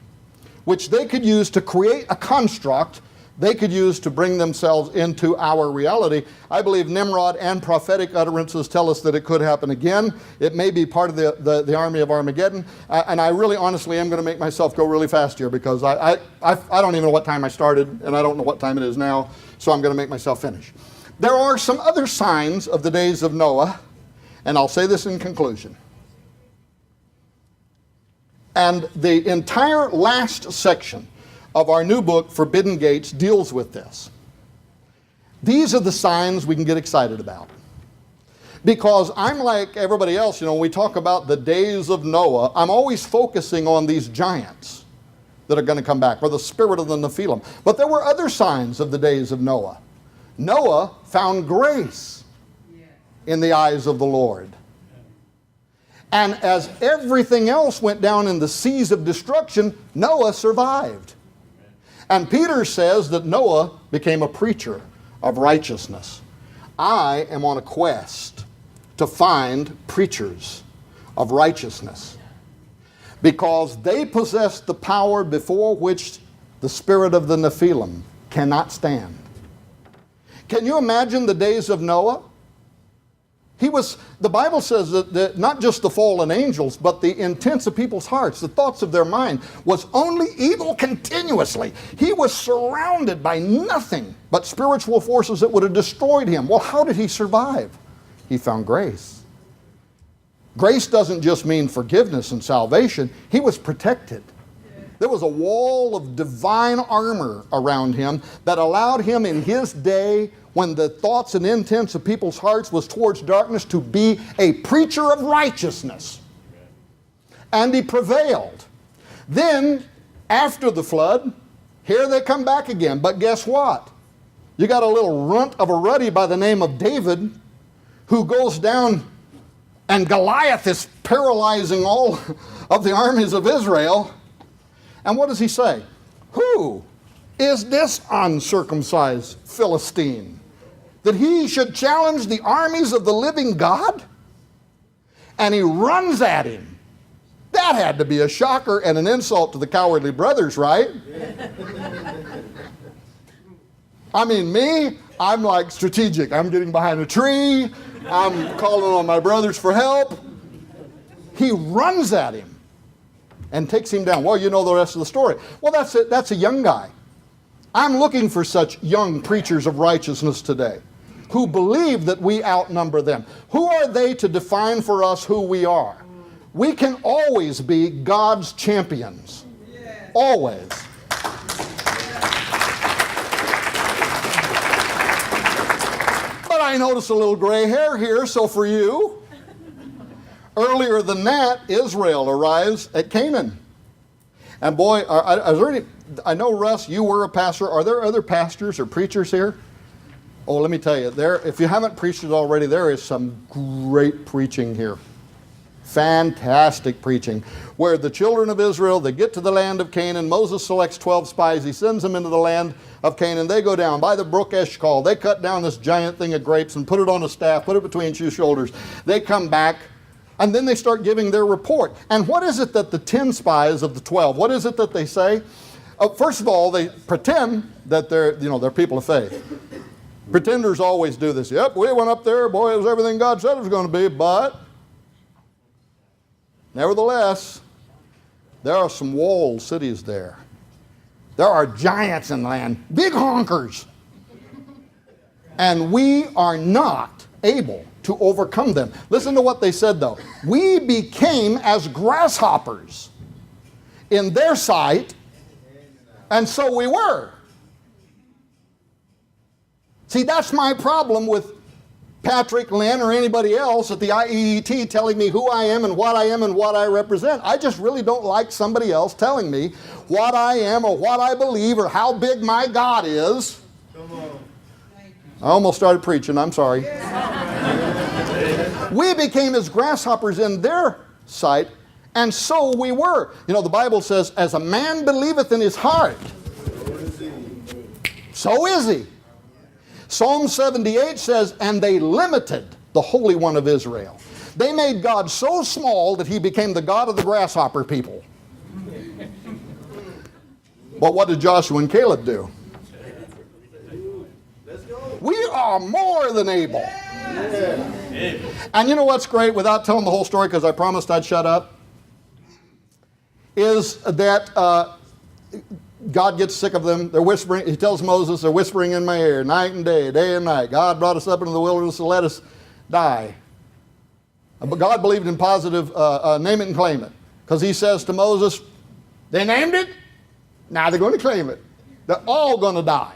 which they could use to create a construct they could use to bring themselves into our reality. I believe Nimrod and prophetic utterances tell us that it could happen again. It may be part of the army of Armageddon. And I really honestly am going to make myself go really fast here because I don't even know what time I started and I don't know what time it is now, so I'm going to make myself finish. There are some other signs of the days of Noah, and I'll say this in conclusion. And the entire last section of our new book, Forbidden Gates, deals with this. These are the signs we can get excited about. Because I'm like everybody else, when we talk about the days of Noah, I'm always focusing on these giants that are going to come back, or the spirit of the Nephilim. But there were other signs of the days of Noah. Noah found grace in the eyes of the Lord. And as everything else went down in the seas of destruction, Noah survived. And Peter says that Noah became a preacher of righteousness. I am on a quest to find preachers of righteousness because they possess the power before which the spirit of the Nephilim cannot stand. Can you imagine the days of Noah? The Bible says that not just the fallen angels, but the intents of people's hearts, the thoughts of their mind, was only evil continuously. He was surrounded by nothing but spiritual forces that would have destroyed him. Well, how did he survive? He found grace. Grace doesn't just mean forgiveness and salvation. He was protected. There was a wall of divine armor around him that allowed him in his day, when the thoughts and intents of people's hearts was towards darkness, to be a preacher of righteousness. And he prevailed. Then, after the flood, here they come back again. But guess what? You got a little runt of a ruddy by the name of David, who goes down, and Goliath is paralyzing all of the armies of Israel. And what does he say? Who is this uncircumcised Philistine, that he should challenge the armies of the living God? And he runs at him. That had to be a shocker and an insult to the cowardly brothers, right? I mean, me, I'm like strategic. I'm getting behind a tree. I'm calling on my brothers for help. He runs at him and takes him down. Well, you know the rest of the story. Well, that's a young guy. I'm looking for such young preachers of righteousness today who believe that we outnumber them. Who are they to define for us who we are? We can always be God's champions. Always. But I notice a little gray hair here, so for you, earlier than that, Israel arrives at Canaan. And boy, I know, Russ, you were a pastor. Are there other pastors or preachers here? Oh, let me tell you, if you haven't preached it already, there is some great preaching here. Fantastic preaching. Where the children of Israel, they get to the land of Canaan. Moses selects 12 spies. He sends them into the land of Canaan. They go down by the brook Eshcol. They cut down this giant thing of grapes and put it on a staff, put it between two shoulders. They come back, and then they start giving their report. And what is it that the 10 spies of the 12, what is it that they say? First of all, they pretend that they're people of faith. Pretenders always do this. Yep, we went up there. Boy, it was everything God said it was going to be. But nevertheless, there are some walled cities there. There are giants in the land, big honkers. And we are not able to overcome them. Listen to what they said, though. We became as grasshoppers in their sight, and so we were. See, that's my problem with Patrick, Lynn, or anybody else at the IEET telling me who I am and what I represent. I just really don't like somebody else telling me what I am or what I believe or how big my God is. Come on. I almost started preaching, I'm sorry. We became as grasshoppers in their sight, and so we were. You know, the Bible says, as a man believeth in his heart, so is he. Psalm 78 says, and they limited the Holy One of Israel. They made God so small that he became the God of the grasshopper people. But what did Joshua and Caleb do? We are more than able. And you know what's great, without telling the whole story, because I promised I'd shut up, is that God gets sick of them. They're whispering. He tells Moses, they're whispering in my ear night and day and night. God brought us up into the wilderness to let us die. But God believed in positive name it and claim it. Because he says to Moses, they named it, now they're going to claim it. They're all going to die.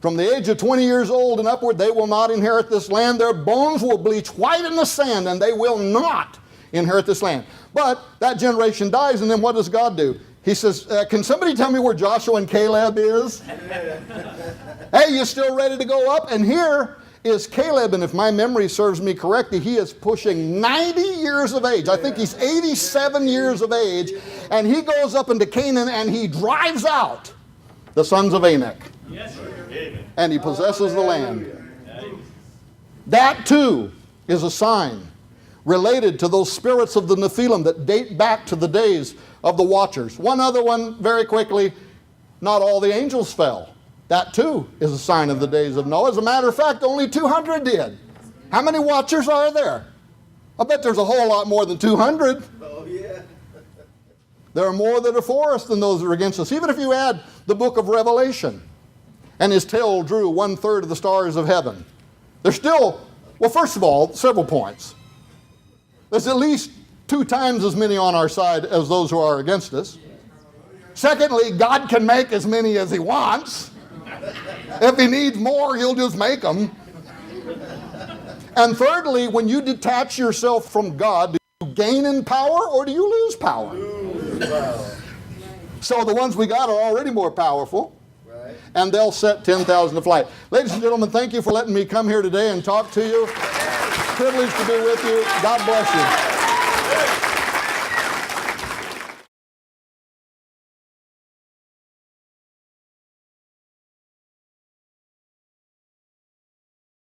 From the age of 20 years old and upward, they will not inherit this land. Their bones will bleach white in the sand, and they will not inherit this land. But that generation dies, and then what does God do? He says, can somebody tell me where Joshua and Caleb is? Hey, you still ready to go up? And here is Caleb, and if my memory serves me correctly, he is pushing 90 years of age. I think he's 87 years of age, and he goes up into Canaan, and he drives out the sons of Anak. And he possesses the land. That, too, is a sign related to those spirits of the Nephilim that date back to the days of the Watchers. One other one, very quickly, not all the angels fell. That too is a sign of the days of Noah. As a matter of fact, only 200 did. How many watchers are there? I bet there's a whole lot more than 200. Oh, yeah. There are more that are for us than those that are against us. Even if you add the book of Revelation, and his tail drew 1/3 of the stars of heaven. There's still, well, first of all, several points. There's at least 2 times as many on our side as those who are against us. Secondly, God can make as many as he wants. If he needs more, he'll just make them. And thirdly, when you detach yourself from God, do you gain in power or do you lose power? So the ones we got are already more powerful. And they'll set 10,000 to flight. Ladies and gentlemen, thank you for letting me come here today and talk to you. Privileged to be with you. God bless you.